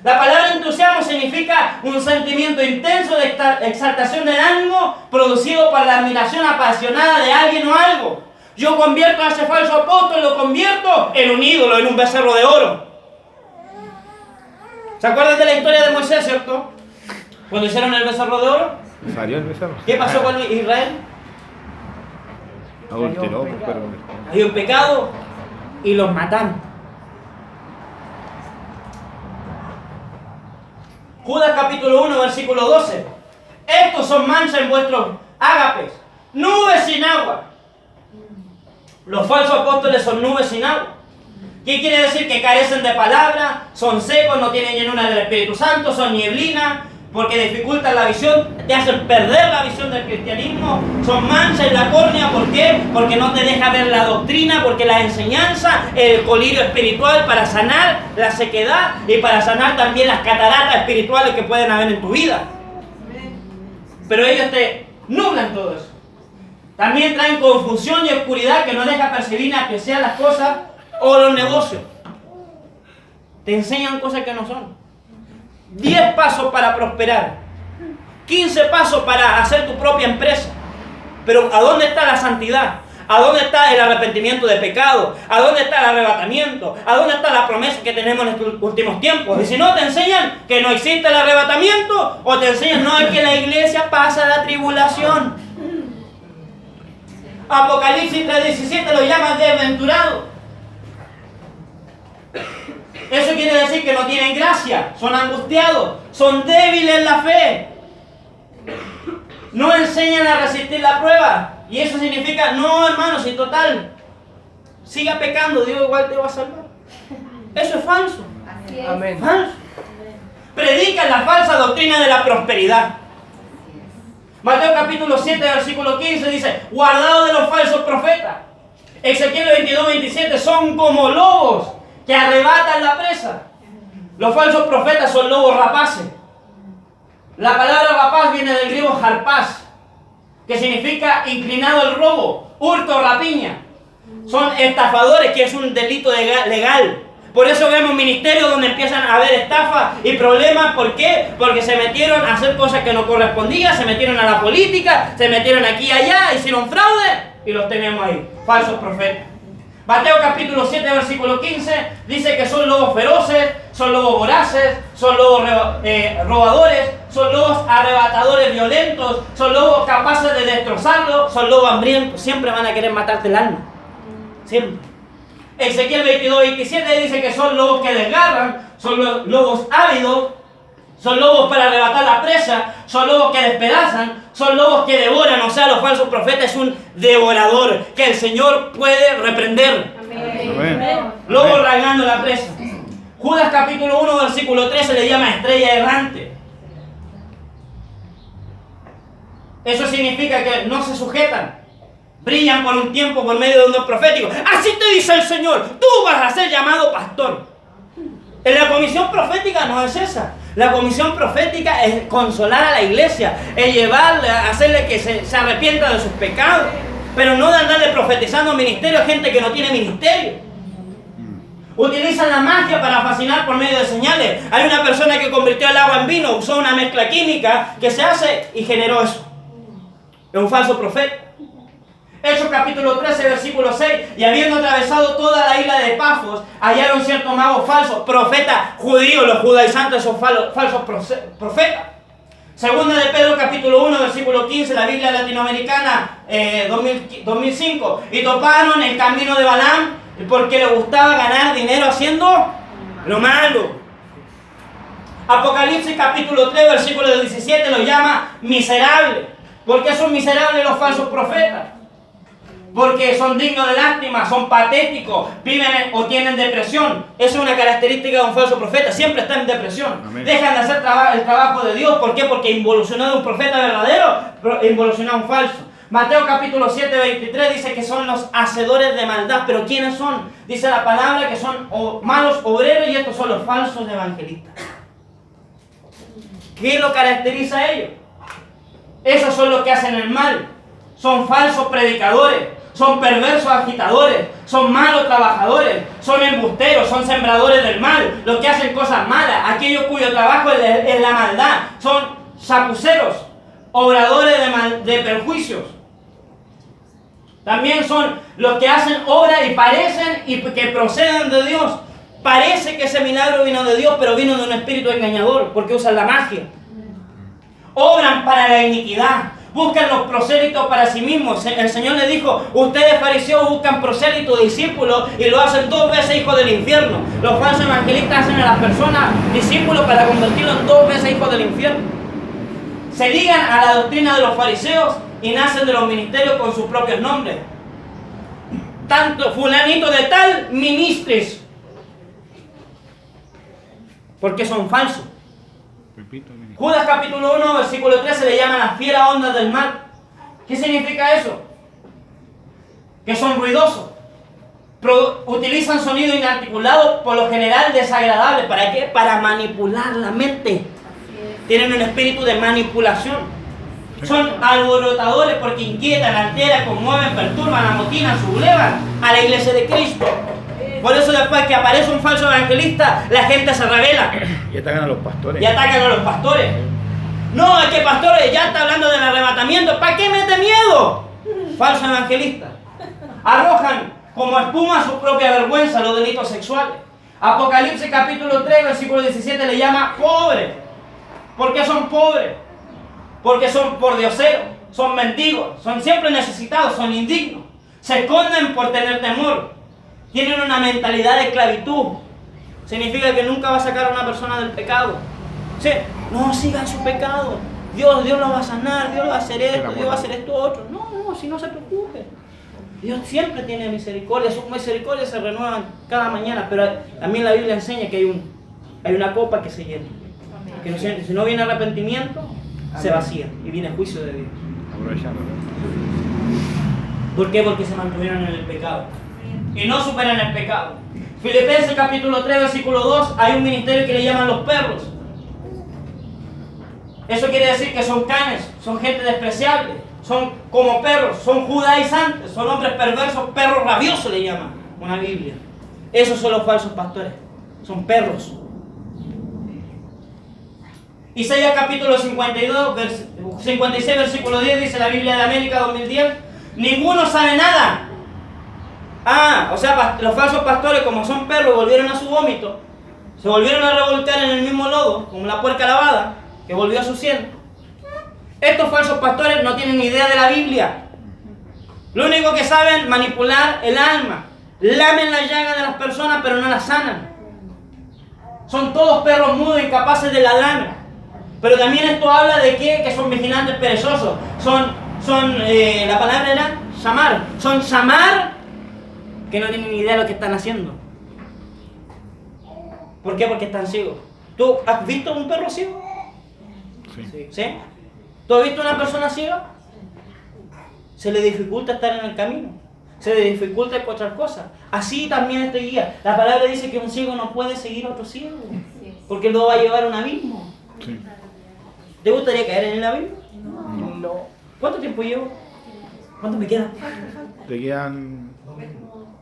La palabra entusiasmo significa un sentimiento intenso de exaltación del ánimo producido por la admiración apasionada de alguien o algo. Yo convierto a ese falso apóstol, lo convierto en un ídolo, en un becerro de oro. ¿Se acuerdan de la historia de Moisés, cierto? Cuando hicieron el becerro de oro. Salió el becerro. ¿Qué pasó con Israel? Adulteró, pero... Hay un pecado y los matan. Judas capítulo 1, versículo 12. Estos son manchas en vuestros ágapes, nubes sin agua. Los falsos apóstoles son nubes sin agua. ¿Qué quiere decir? Que carecen de palabra, son secos, no tienen llenura del Espíritu Santo, son nieblina, porque dificultan la visión, te hacen perder la visión del cristianismo, son manchas en la córnea. ¿Por qué? Porque no te deja ver la doctrina, porque la enseñanza, el colirio espiritual para sanar la sequedad y para sanar también las cataratas espirituales que pueden haber en tu vida. Pero ellos te nublan todo eso. También traen confusión y oscuridad que no deja percibir ni apreciar las cosas o los negocios. Te enseñan cosas que no son. 10 pasos para prosperar, 15 pasos para hacer tu propia empresa. Pero ¿a dónde está la santidad? ¿A dónde está el arrepentimiento de pecado? ¿A dónde está el arrebatamiento? ¿A dónde está la promesa que tenemos en estos últimos tiempos? Y si no, te enseñan que no existe el arrebatamiento, o te enseñan no es que la iglesia pasa la tribulación. Apocalipsis 3:17 lo llaman desventurado. Eso quiere decir que no tienen gracia, son angustiados, son débiles en la fe. No enseñan a resistir la prueba. Y eso significa, no hermano, si total, siga pecando, Dios igual te va a salvar. Eso es falso. Amén. Falso. Predican la falsa doctrina de la prosperidad. Mateo capítulo 7, versículo 15 dice, guardaos de los falsos profetas. Ezequiel 22:27, son como lobos que arrebatan la presa. Los falsos profetas son lobos rapaces. La palabra rapaz viene del griego harpás, que significa inclinado al robo, hurto o rapiña. Son estafadores, que es un delito legal. Por eso vemos ministerios donde empiezan a haber estafas y problemas. ¿Por qué? Porque se metieron a hacer cosas que no correspondían, se metieron a la política, se metieron aquí y allá, hicieron fraude y los tenemos ahí, falsos profetas. Mateo capítulo 7, versículo 15, dice que son lobos feroces, son lobos voraces, son lobos robadores, son lobos arrebatadores violentos, son lobos capaces de destrozarlo, son lobos hambrientos, siempre van a querer matarte el alma. Siempre. Ezequiel 22:27 dice que son lobos que desgarran, son lobos ávidos, Son lobos para arrebatar la presa, son lobos que despedazan, son lobos que devoran. O sea, los falsos profetas es un devorador que el Señor puede reprender. Amén. Lobo rasgando la presa. Judas capítulo 1 versículo 13 le llama estrella errante. Eso significa que no se sujetan. Brillan por un tiempo por medio de un don profético. Así te dice el Señor, tú vas a ser llamado pastor. En la comisión profética no es esa. La comisión profética es consolar a la iglesia, es llevarle, hacerle que se arrepienta de sus pecados, pero no de andarle profetizando ministerio a gente que no tiene ministerio. Utilizan la magia para fascinar por medio de señales. Hay una persona que convirtió el agua en vino, usó una mezcla química que se hace y generó eso. Es un falso profeta. Hechos capítulo 13, versículo 6. Y habiendo atravesado toda la isla de Pafos, hallaron cierto mago falso, profeta judío, los judaizantes son falsos profetas. Segunda de Pedro capítulo 1, versículo 15, la Biblia latinoamericana 2005. Y toparon el camino de Balaam porque le gustaba ganar dinero haciendo lo malo. Apocalipsis capítulo 3, versículo 17 lo llama miserable. ¿Por qué son miserables los falsos profetas? Porque son dignos de lástima, son patéticos, viven o tienen depresión. Esa es una característica de un falso profeta, siempre está en depresión. Amén. Dejan de hacer el trabajo de Dios. ¿Por qué? Porque involucionó de un profeta verdadero, involucionó a un falso. Mateo capítulo 7, 23 dice que son los hacedores de maldad. ¿Pero quiénes son? Dice la palabra que son malos obreros y estos son los falsos evangelistas. ¿Qué lo caracteriza a ellos? Esos son los que hacen el mal. Son falsos predicadores. Son perversos agitadores, son malos trabajadores, son embusteros, son sembradores del mal, los que hacen cosas malas, aquellos cuyo trabajo es la maldad, son chapuceros, obradores de perjuicios. También son los que hacen obras y parecen y que proceden de Dios. Parece que ese milagro vino de Dios, pero vino de un espíritu engañador, porque usan la magia. Obran para la iniquidad. Buscan los prosélitos para sí mismos. El Señor le dijo, ustedes fariseos buscan prosélitos, discípulos, y lo hacen 2 veces hijos del infierno. Los falsos evangelistas hacen a las personas discípulos para convertirlos en 2 veces hijos del infierno. Se ligan a la doctrina de los fariseos y nacen de los ministerios con sus propios nombres. Tanto fulanito de tal ministres. Porque son falsos. Judas capítulo 1, versículo 13 le llaman las fieras ondas del mar. ¿Qué significa eso? Que son ruidosos. Utilizan sonido inarticulado, por lo general desagradable. ¿Para qué? Para manipular la mente. Tienen un espíritu de manipulación. Son alborotadores porque inquietan, alteran, conmueven, perturban, amotinan, sublevan a la iglesia de Cristo. Por eso después que aparece un falso evangelista, la gente se revela. Y atacan a los pastores. Y atacan a los pastores. No, es que pastores ya está hablando del arrebatamiento. ¿Para qué mete miedo? Falso evangelista. Arrojan como espuma su propia vergüenza los delitos sexuales. Apocalipsis capítulo 3, versículo 17 le llama pobres. ¿Por qué son pobres? Porque son pordioseros, son mendigos, son siempre necesitados, son indignos. Se esconden por tener temor. Tienen una mentalidad de esclavitud. Significa que nunca va a sacar a una persona del pecado. Sí, no sigan su pecado. Dios lo va a sanar, Dios va a hacer esto, Dios va a hacer esto otro. No, si no se preocupe. Dios siempre tiene misericordia. Sus misericordias se renuevan cada mañana. Pero también la Biblia enseña que hay una copa que se llena. Que si no viene arrepentimiento, se vacía y viene juicio de Dios. ¿Por qué? Porque se mantuvieron en el pecado y no superan el pecado. Filipenses capítulo 3, versículo 2, hay un ministerio que le llaman los perros. Eso quiere decir que son canes, son gente despreciable, son como perros, son judaizantes, son hombres perversos, perros rabiosos le llaman una Biblia. Esos son los falsos pastores, son perros. Isaías capítulo 56, versículo 10 dice la Biblia de América 2010, ninguno sabe nada. O sea, los falsos pastores, como son perros, volvieron a su vómito, se volvieron a revolcar en el mismo lodo, como la puerca lavada, que volvió a su ciento. Estos falsos pastores no tienen ni idea de la Biblia. Lo único que saben, manipular el alma. Lamen la llaga de las personas, pero no las sanan. Son todos perros mudos, incapaces de ladrar. Pero también esto habla de que son vigilantes perezosos. La palabra era llamar. Son llamar que no tienen ni idea de lo que están haciendo. ¿Por qué? Porque están ciegos. ¿Tú has visto un perro ciego? Sí. ¿Sí? ¿Tú has visto una persona ciega? Se le dificulta estar en el camino. Se le dificulta encontrar cosas. Así también este guía. La palabra dice que un ciego no puede seguir a otro ciego. Porque lo va a llevar a un abismo. Sí. ¿Te gustaría caer en el abismo? No. ¿Cuánto tiempo llevo? ¿Cuánto me queda? Te quedan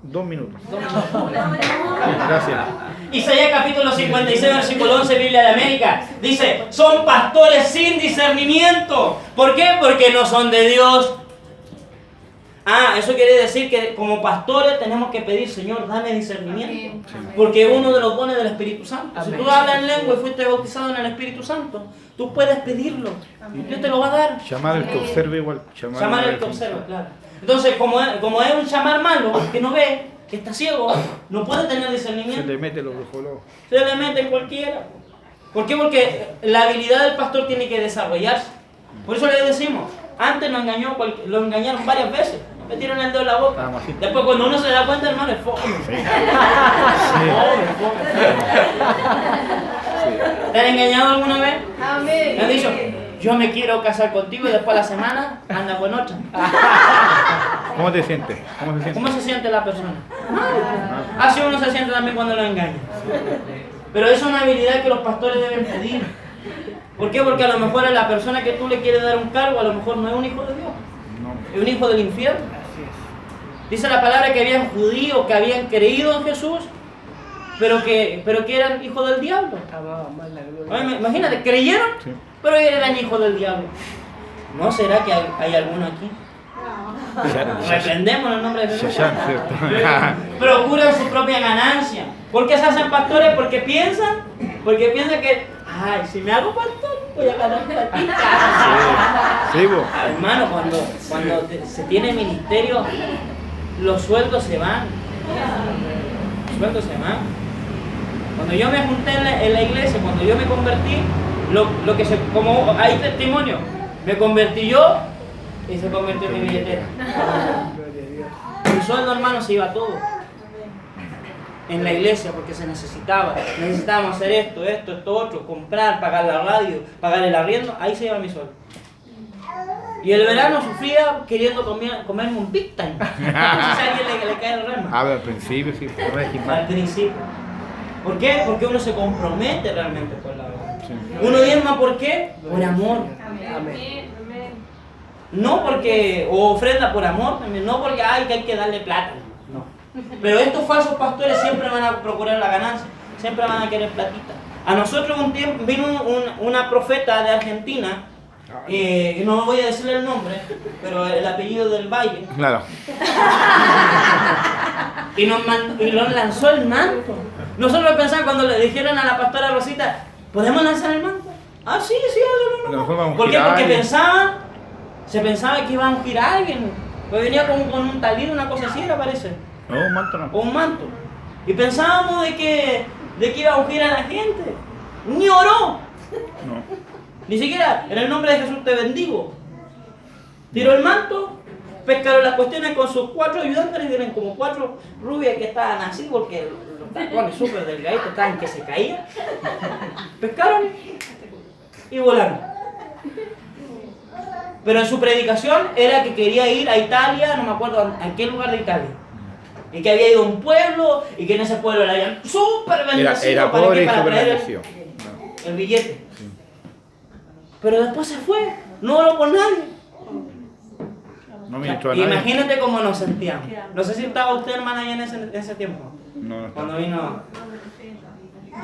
2 minutos. Gracias. Isaías capítulo 56, versículo 11, Biblia de América. Dice, son pastores sin discernimiento. ¿Por qué? Porque no son de Dios. Eso quiere decir que como pastores tenemos que pedir, Señor, dame discernimiento. Porque uno de los dones del Espíritu Santo. Si tú hablas en lengua y fuiste bautizado en el Espíritu Santo, tú puedes pedirlo. Dios te lo va a dar. Llamar al que observe igual. Llamar al que observa, claro. Entonces, como es un llamar malo, que no ve, que está ciego, no puede tener Se discernimiento. le mete los brujólogos. Se le mete en cualquiera. ¿Por qué? Porque la habilidad del pastor tiene que desarrollarse. Por eso le decimos, antes lo engañaron varias veces. Metieron el dedo en la boca. Después cuando uno se da cuenta, hermano, es fome. ¿Te han engañado alguna vez? Amén. ¿Te han dicho, yo me quiero casar contigo y después a la semana anda con otra? ¿Cómo te sientes? ¿Cómo se siente la persona? Así uno se siente también cuando lo engañan. Pero eso es una habilidad que los pastores deben pedir. ¿Por qué? Porque a lo mejor a la persona que tú le quieres dar un cargo, a lo mejor no es un hijo de Dios. Es un hijo del infierno. Dice la palabra que habían judíos que habían creído en Jesús, pero que eran hijos del diablo. Imagínate, creyeron, pero eran hijos del diablo. ¿No será que hay alguno aquí? Reprendemos en el nombre de Jesús. Procuran su propia ganancia. ¿Por qué se hacen pastores? Porque piensan que, si me hago pastor, voy a ganar platita. Sí, vos. Hermano, cuando se tiene ministerio, los sueldos se van. Los sueldos se van. Cuando yo me junté en la iglesia, cuando yo me convertí, como hay testimonio, me convertí yo y se convirtió en mi billetera. Mi sueldo, hermano, se iba todo en la iglesia porque necesitábamos hacer esto, otro, comprar, pagar la radio, pagar el arriendo, ahí se iba mi sueldo. Y el verano sufría queriendo comerme un big time. No sé si a alguien le cae el rema. Al principio sí, al principio. ¿Por qué? Porque uno se compromete realmente con la verdad. Uno diezma, ¿por qué? Por amor. Amén. No porque, o ofrenda por amor también, no porque que hay que darle plata. No. Pero estos falsos pastores siempre van a procurar la ganancia, siempre van a querer platita. A nosotros un tiempo vino una profeta de Argentina, no voy a decirle el nombre, pero el apellido del Valle. Claro. Y nos lanzó el manto. Nosotros pensamos cuando le dijeron a la pastora Rosita, ¿podemos lanzar el manto? Sí, hágalo. ¿Por qué? Porque se pensaba que iba a ungir a alguien. Pues venía con un talín, una cosa así, era parece. No, un manto no. O un manto. Y pensábamos de que iba a ungir a la gente. Ni oró. No. Ni siquiera, en el nombre de Jesús te bendigo. Tiró el manto, pescaron las cuestiones con sus 4 ayudantes, y eran como 4 rubias que estaban así porque los tacones súper delgaditos estaban que se caían. Pescaron y volaron. Pero en su predicación era que quería ir a Italia, no me acuerdo a qué lugar de Italia. Y que había ido a un pueblo y que en ese pueblo le habían súper bendecido. Era pobre y súper bendecido. El billete. Sí. Pero después se fue, no oró por nadie. No ministró a nadie. Imagínate cómo nos sentíamos. No sé si estaba usted, hermana, ahí en ese tiempo. No. Cuando vino,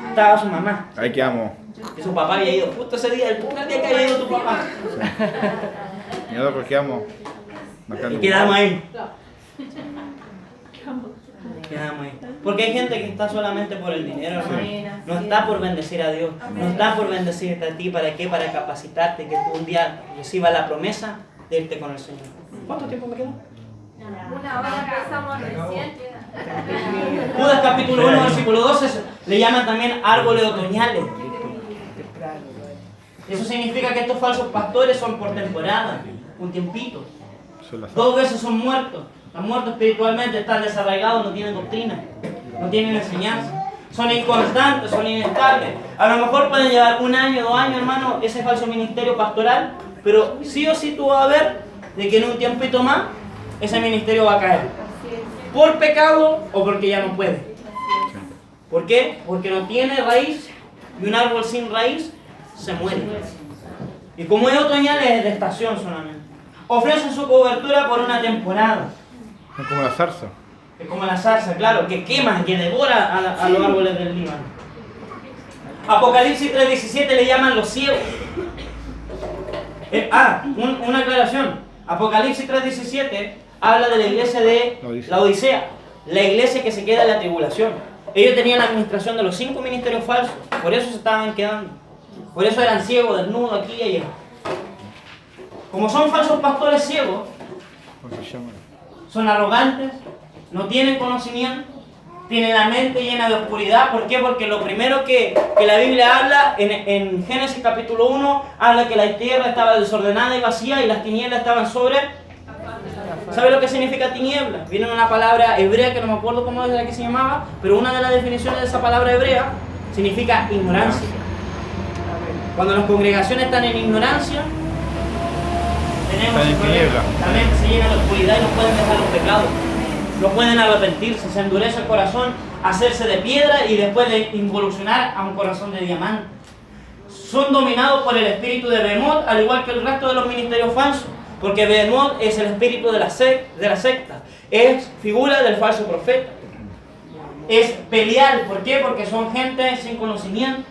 estaba su mamá. Ahí quedamos. Y su papá había ido justo ese día, el primer día que había ido tu papá. Y nosotros quedamos marcando. Y quedamos ahí. Quedamos ahí. Porque hay gente que está solamente por el dinero, hermano. No está por bendecir a Dios. No está por bendecirte a ti. ¿Para qué? Para capacitarte, que tú un día recibas la promesa de irte con el Señor. ¿Cuánto tiempo me queda? 1 hora empezamos recién. Judas capítulo 1, versículo 12, le llaman también árboles otoñales. Eso significa que estos falsos pastores son por temporada, un tiempito. Son las 2 veces son muertos. Están muertos espiritualmente, están desarraigados, no tienen doctrina, no tienen enseñanza. Son inconstantes, son inestables. A lo mejor pueden llevar 1 año, 2 años, hermano, ese falso ministerio pastoral, pero sí o sí tú vas a ver de que en un tiempito más ese ministerio va a caer. Por pecado o porque ya no puede. ¿Por qué? Porque no tiene raíz y un árbol sin raíz se muere. Y como es otoñal es de estación solamente. Ofrecen su cobertura por una temporada. Es como la zarza. Es como la zarza, claro, que quema, que devora a los árboles del Líbano. Apocalipsis 3:17 le llaman los ciegos. Una aclaración. Apocalipsis 3:17 habla de la iglesia de la Odisea, la iglesia que se queda en la tribulación. Ellos tenían la administración de los 5 ministerios falsos, por eso se estaban quedando. Por eso eran ciegos, desnudos aquí y allá. Como son falsos pastores ciegos, ¿Cómo se llama? son arrogantes, no tienen conocimiento, tienen la mente llena de oscuridad. ¿Por qué? Porque lo primero que la Biblia habla, en Génesis capítulo 1, habla que la tierra estaba desordenada y vacía y las tinieblas estaban sobre... ¿Sabe lo que significa tiniebla? Viene una palabra hebrea que no me acuerdo cómo es la que se llamaba, pero una de las definiciones de esa palabra hebrea significa ignorancia. Cuando las congregaciones están en ignorancia, tenemos Están en tiniebla. la mente se llena de oscuridad y no pueden dejar los pecados. No pueden arrepentirse, se endurece el corazón, hacerse de piedra y después de involucionar a un corazón de diamante. Son dominados por el espíritu de Behemoth, al igual que el resto de los ministerios falsos, porque Behemoth es el espíritu de la secta, es figura del falso profeta. Es Belial, ¿por qué? Porque son gente sin conocimiento.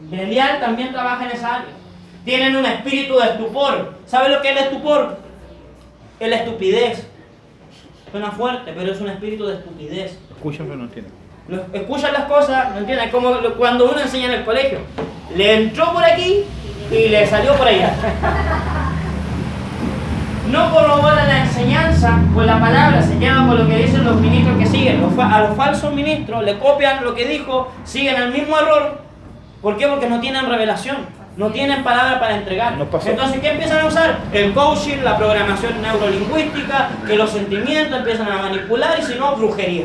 Belial también trabaja en esa área. Tienen un espíritu de estupor. ¿Sabe lo que es el estupor? Es la estupidez. Suena fuerte, pero es un espíritu de estupidez. Escuchan pero no entienden. Escuchan las cosas, no entienden. Es como cuando uno enseña en el colegio. Le entró por aquí y le salió por allá. No corrobora la enseñanza con la palabra, se quedan con lo que dicen los ministros que siguen. A los falsos ministros le copian lo que dijo, siguen el mismo error. ¿Por qué? Porque no tienen revelación, no tienen palabra para entregar. No pasó. Entonces, ¿qué empiezan a usar? El coaching, la programación neurolingüística, que los sentimientos empiezan a manipular y si no, brujería.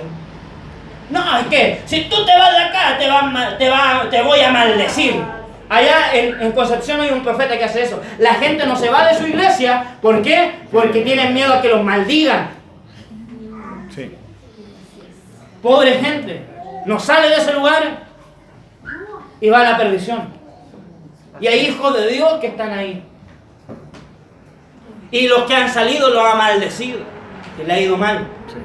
No, es que si tú te vas de acá, te voy a maldecir. Allá en Concepción hay un profeta que hace eso. La gente no se va de su iglesia. ¿Por qué? Porque tienen miedo a que los maldigan. Sí. Pobre gente. No sale de ese lugar y va a la perdición. Y hay hijos de Dios que están ahí. Y los que han salido los ha maldecido. Que le ha ido mal. Sí.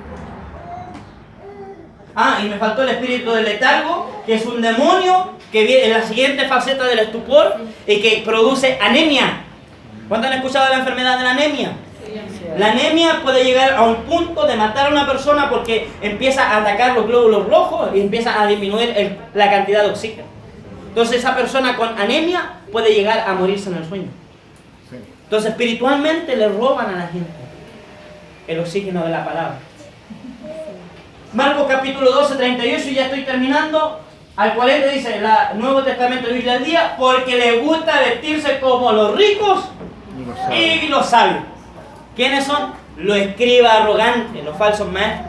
Y me faltó el espíritu del letargo, que es un demonio que viene en la siguiente faceta del estupor y que produce anemia. ¿Cuántos han escuchado de la enfermedad de la anemia? La anemia puede llegar a un punto de matar a una persona porque empieza a atacar los glóbulos rojos y empieza a disminuir la cantidad de oxígeno. Entonces esa persona con anemia puede llegar a morirse en el sueño. Sí. Entonces espiritualmente le roban a la gente el oxígeno de la palabra. Marcos capítulo 12, 38, y ya estoy terminando. Al 40 dice, el Nuevo Testamento de Biblia al día, porque le gusta vestirse como los ricos y los sabios. ¿Quiénes son? Los escribas arrogantes, los falsos maestros.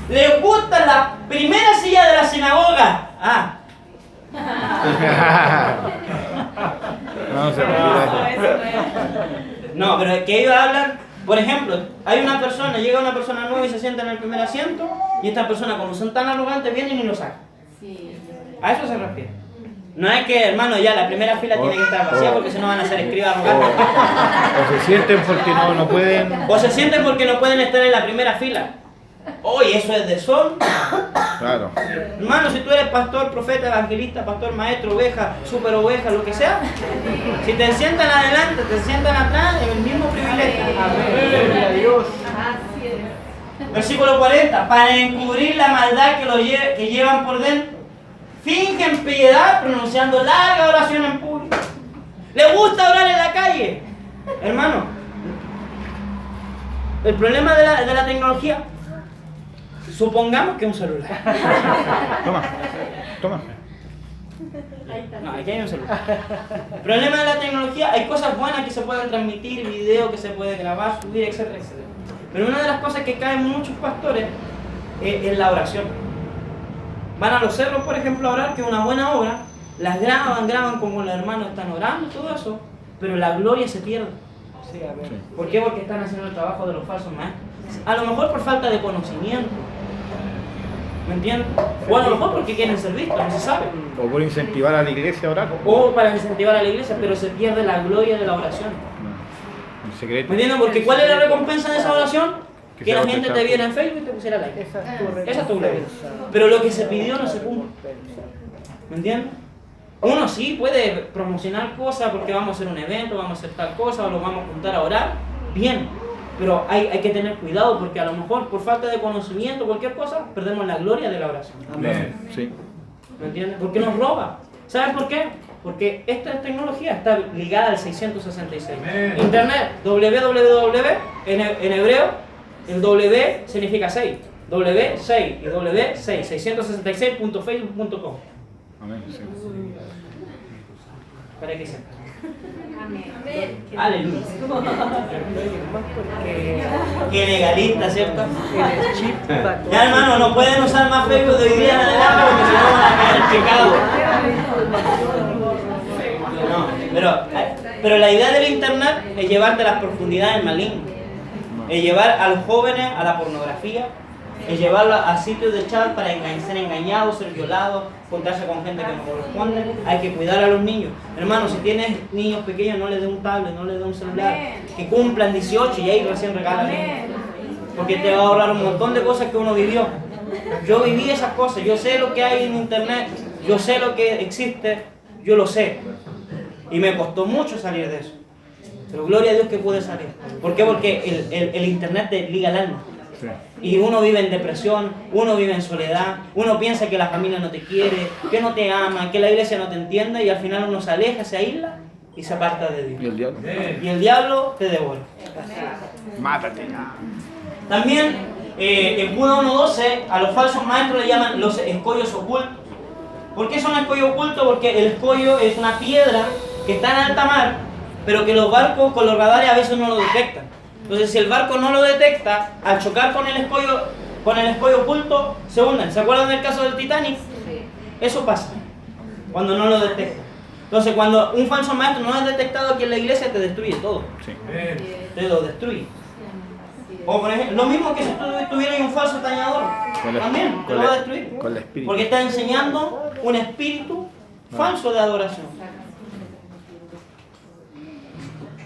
Les gusta la primera silla de la sinagoga. No se olvida. No, pero es que ellos hablan, por ejemplo, llega una persona nueva y se sienta en el primer asiento, y esta persona, como son tan arrogantes, vienen y lo sacan. A eso se refiere. No es que, hermano, ya la primera fila tiene que estar vacía porque si no van a ser escribas arrogantes. O se sienten porque no pueden. O se sienten porque no pueden estar en la primera fila. Oye, eso es de sol. Claro. Hermano, si tú eres pastor, profeta, evangelista, pastor, maestro, oveja, super oveja, lo que sea, si te sientan adelante, te sientan atrás, es el mismo privilegio. Gloria a Dios. Versículo 40. Para encubrir la maldad que llevan por dentro, fingen piedad pronunciando larga oración en público. ¿Les gusta orar en la calle? Hermano, el problema de la tecnología, supongamos que es un celular. Toma. No, aquí hay un celular. El problema de la tecnología, hay cosas buenas que se pueden transmitir, video que se puede grabar, subir, etcétera, etcétera. Pero una de las cosas que caen muchos pastores es la oración. Van a los cerros, por ejemplo, a orar, que es una buena obra, las graban como los hermanos están orando, todo eso, pero la gloria se pierde. ¿Por qué? Porque están haciendo el trabajo de los falsos maestros. A lo mejor por falta de conocimiento. ¿Me entiendes? O a lo mejor porque quieren ser vistos, no se sabe. O por incentivar a la iglesia a orar. O para incentivar a la iglesia, pero se pierde la gloria de la oración. En secreto. ¿Me entiendes? Porque ¿cuál es la recompensa de esa oración? Que Que sea la gente te viera en Facebook y te pusiera like. Esa es tu gloria. Pero lo que se pidió no se cumple. ¿Me entiendes? Uno sí puede promocionar cosas porque vamos a hacer un evento, vamos a hacer tal cosa, o lo vamos a juntar a orar. Bien. Pero hay que tener cuidado porque a lo mejor por falta de conocimiento, cualquier cosa, perdemos la gloria de la oración. Amén. Sí. ¿Me entiendes? Porque nos roba. ¿Sabes por qué? Porque esta tecnología está ligada al 666. Internet, www, en hebreo, el W significa 6. W6 y W6, 666.facebook.com. Amén. Sí. Para que sepan. Amén. Aleluya. Qué legalista, ¿cierto? Ya, hermano, no pueden usar más Facebook de hoy día en adelante porque si no van a caer en pecado. No, pero la idea del internet es llevarte a las profundidades malignas, es llevar a los jóvenes a la pornografía, es llevarlo a sitios de chat para ser engañados, ser violados, juntarse con gente que no corresponde. Hay que cuidar a los niños. Hermano, si tienes niños pequeños, no les dé un tablet, no les dé un celular. Que cumplan 18 y ahí recién regálale. Porque te va a ahorrar un montón de cosas que uno vivió. Yo viví esas cosas, yo sé lo que hay en internet, yo sé lo que existe, yo lo sé. Y me costó mucho salir de eso. Pero gloria a Dios que pude salir. ¿Por qué? Porque el internet te liga el alma. Sí. Y uno vive en depresión, uno vive en soledad, uno piensa que la familia no te quiere, que no te ama, que la iglesia no te entiende y al final uno se aleja, se aísla y se aparta de Dios. Y el diablo. Y el diablo te devora. Mátate. También en Judas 1:12 a los falsos maestros le llaman los escollos ocultos. ¿Por qué son escollos ocultos? Porque el escollo es una piedra que está en alta mar, pero que los barcos con los radares a veces no lo detectan. Entonces, si el barco no lo detecta, al chocar con el escollo oculto, se hunden. ¿Se acuerdan del caso del Titanic? Eso pasa cuando no lo detecta. Entonces, cuando un falso maestro no es detectado aquí en la iglesia, te destruye todo. Sí. Te lo destruye. O por ejemplo, lo mismo que si tú tuvieras un falso tañador, también te lo va a destruir. Con el espíritu. Porque está enseñando un espíritu falso de adoración.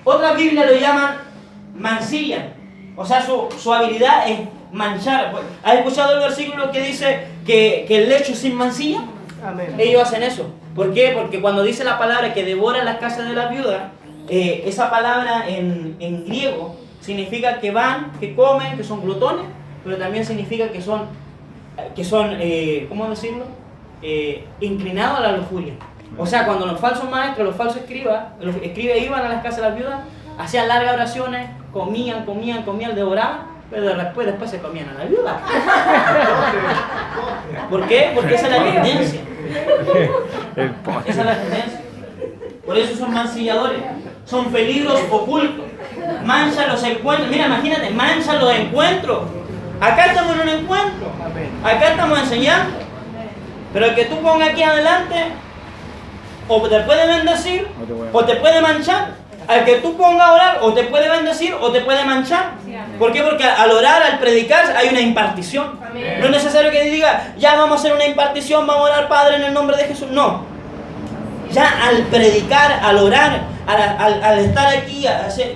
Otras Biblias lo llaman mancilla, o sea, su habilidad es manchar. ¿Has escuchado el versículo que dice que el lecho sin mancilla? Amén. Ellos hacen eso. ¿Por qué? Porque cuando dice la palabra que devora las casas de la viuda, esa palabra en griego significa que van, que comen, que son glutones, pero también significa que son ¿cómo decirlo? Inclinados a la lujuria. O sea, cuando los falsos maestros, los falsos escribas iban a las casas de las viudas, hacían largas oraciones, comían, devoraban, pero después se comían a la viuda. ¿Por qué? Porque esa es la tendencia. Esa es la tendencia. Por eso son mancilladores. Son peligros ocultos. Manchan los encuentros. Mira, imagínate, manchan los encuentros. Acá estamos en un encuentro. Acá estamos enseñando. Pero el que tú pongas aquí adelante, o te puede bendecir, o te puede manchar. Al que tú pongas a orar, o te puede bendecir, o te puede manchar. ¿Por qué? Porque al orar, al predicar, hay una impartición. No es necesario que diga, ya vamos a hacer una impartición, vamos a orar, Padre, en el nombre de Jesús. No. Ya al predicar, al orar, al estar aquí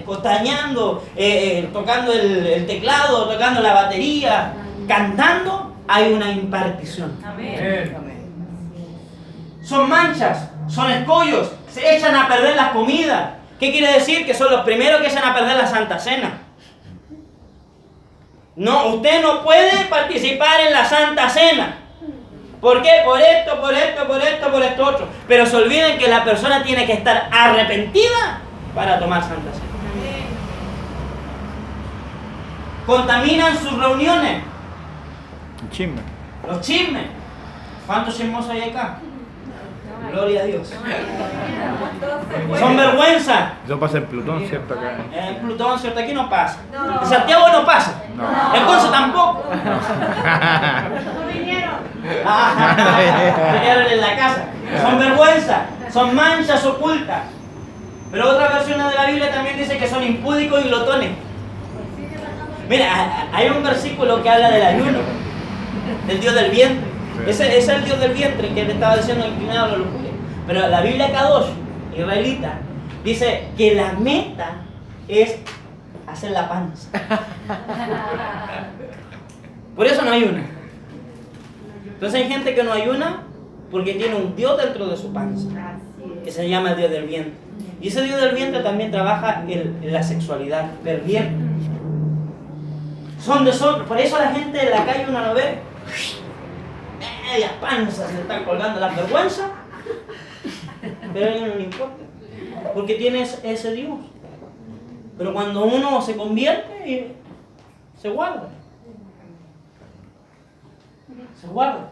costañando, tocando el teclado, tocando la batería, cantando, hay una impartición. Son manchas, son escollos, se echan a perder las comidas. ¿Qué quiere decir? Que son los primeros que echan a perder la Santa Cena. No, usted no puede participar en la Santa Cena. ¿Por qué? Por esto otro. Pero se olviden que la persona tiene que estar arrepentida para tomar Santa Cena. Contaminan sus reuniones. Chisme. Los chismes. ¿Cuántos chismosos hay acá? Gloria a Dios. Son vergüenza. Eso pasa en Plutón, ¿cierto? Acá. En Plutón, ¿cierto? Aquí no pasa. En Santiago no pasa. En Conce tampoco. Vinieron en la casa. Son vergüenza. Son manchas ocultas. Pero otras versiones de la Biblia también dice que son impúdicos y glotones. Mira, hay un versículo que habla del ayuno, del Dios del vientre. Ese es el Dios del vientre que le estaba diciendo inclinado a la locura. Pero la Biblia Kadosh, israelita, dice que la meta es hacer la panza. Por eso no ayuna. Entonces hay gente que no ayuna porque tiene un Dios dentro de su panza, que se llama el Dios del vientre. Y ese Dios del vientre también trabaja en la sexualidad, pervierte. Son desorden. Por eso la gente en la calle uno lo ve, medias panzas se están colgando las vergüenzas, pero a ellos no le importa, porque tienes ese Dios. Pero cuando uno se convierte, se guarda. Se guarda.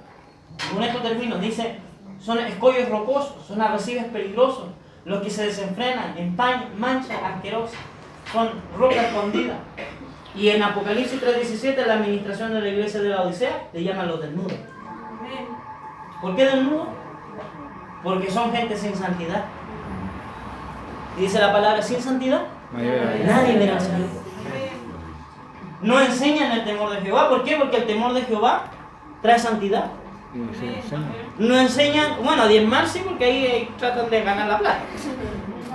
Con esto termino. Dice, son escollos rocosos, son arrecifes peligrosos, los que se desenfrenan, empañan, manchas asquerosas, son roca escondida. Y en Apocalipsis 3:17, la administración de la iglesia de la Odisea le llaman los desnudos. ¿Por qué desnudos? Porque son gente sin santidad. Y dice la palabra, sin santidad, nadie verá al Señor. No enseñan el temor de Jehová. ¿Por qué? Porque el temor de Jehová trae santidad. No enseñan, bueno, a diezmar sí, porque ahí tratan de ganar la plata.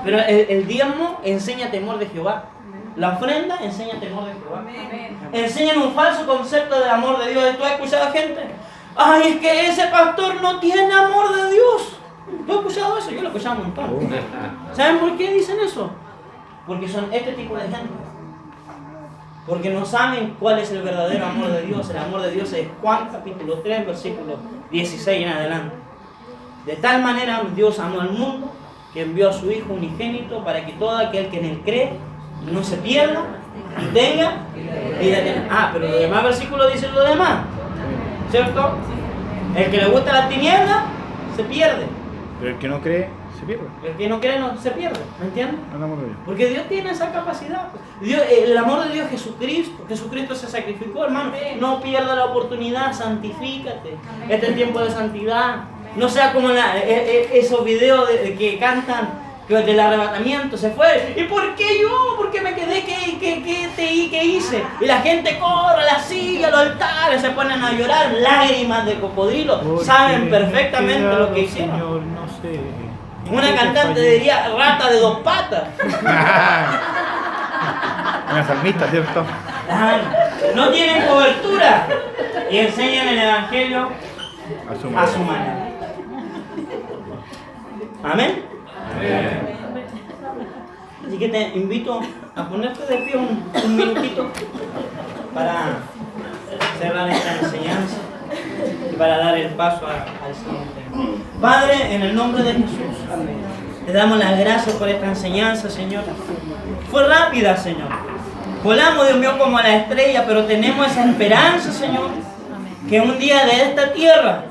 Pero el diezmo enseña temor de Jehová. La ofrenda enseña temor de Jehová. Enseñan un falso concepto del amor de Dios. ¿Tú has escuchado a gente? Ay, es que ese pastor no tiene amor de Dios. ¿Tú has escuchado eso? Yo lo he escuchado un montón. ¿Saben por qué dicen eso? Porque son este tipo de gente. Porque no saben cuál es el verdadero amor de Dios. El amor de Dios es Juan capítulo 3, versículo 16 en adelante. De tal manera Dios amó al mundo que envió a su Hijo unigénito para que todo aquel que en él cree no se pierda y tenga vida eterna. Ah, pero los demás versículos dicen lo demás, ¿cierto? El que le gusta la tiniebla se pierde. Pero el que no cree, se pierde. El que no cree no se pierde, ¿me entiendes? El amor de Dios. Porque Dios tiene esa capacidad. Dios, el amor de Dios es Jesucristo. Jesucristo se sacrificó, hermano. No pierda la oportunidad, santifícate. Este es tiempo de santidad. No sea como esos videos que cantan del arrebatamiento, se fue. ¿Y por qué yo? ¿Por qué me quedé? ¿Qué hice? Y la gente corre a la silla, a los altares, se ponen a llorar, lágrimas de cocodrilo. Saben perfectamente lo que hicieron. Señor, no sé. Una cantante diría rata de 2 patas. Una salmista, ¿cierto? No tienen cobertura y enseñan el evangelio a su manera. Amén. Así que te invito a ponerte de pie un minutito para cerrar esta enseñanza y para dar el paso al siguiente. Padre, en el nombre de Jesús, te damos las gracias por esta enseñanza, Señor. Fue rápida, Señor. Volamos, Dios mío, como la estrella, pero tenemos esa esperanza, Señor, que un día de esta tierra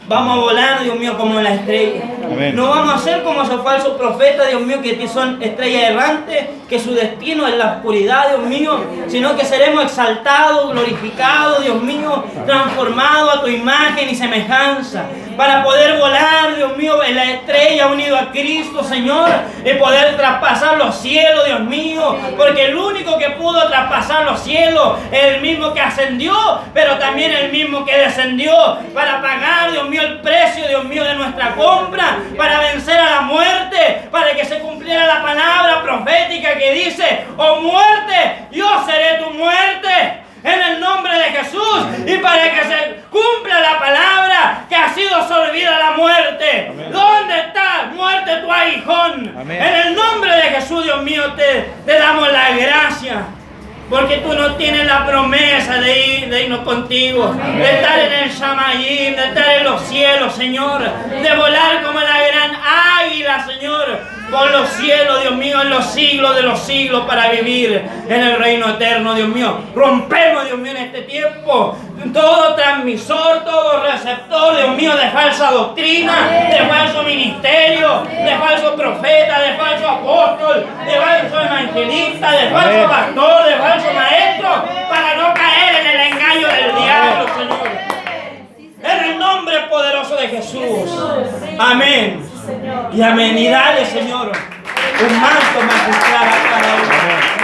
vamos a volar, Dios mío, como la estrella. Amén. No vamos a ser como esos falsos profetas, Dios mío, que son estrellas errantes, que su destino es la oscuridad, Dios mío, sino que seremos exaltados, glorificados, Dios mío, transformados a tu imagen y semejanza, para poder volar, Dios mío, en la estrella unido a Cristo, Señor, y poder traspasar los cielos, Dios mío, porque el único que pudo traspasar los cielos es el mismo que ascendió, pero también el mismo que descendió para pagar, Dios mío, el precio, Dios mío, de nuestra compra, para vencer a la muerte, para que se cumpliera la palabra profética que dice: oh muerte, yo seré tu muerte, en el nombre de Jesús, y para que se cumpla la palabra que ha sido sorbida la muerte. Amén. ¿Dónde está, muerte, tu aguijón? Amén. En el nombre de Jesús, Dios mío, te damos la gracia Porque tú no tienes la promesa de irnos contigo, de estar en el Shamayim, de estar en los cielos, Señor, de volar como la gran águila, Señor, por los cielos, Dios mío, en los siglos de los siglos para vivir en el reino eterno, Dios mío. Rompemos, Dios mío, en este tiempo todo transmisor, todo receptor, Dios mío, de falsa doctrina, de falso ministerio, de falso profeta, de falso apóstol, de falso evangelista, de falso pastor, de falso maestro, para no caer en el engaño del diablo, Señor. En el nombre poderoso de Jesús. Amén. Y amén. Y dale, Señor, un manto magistral a cada uno.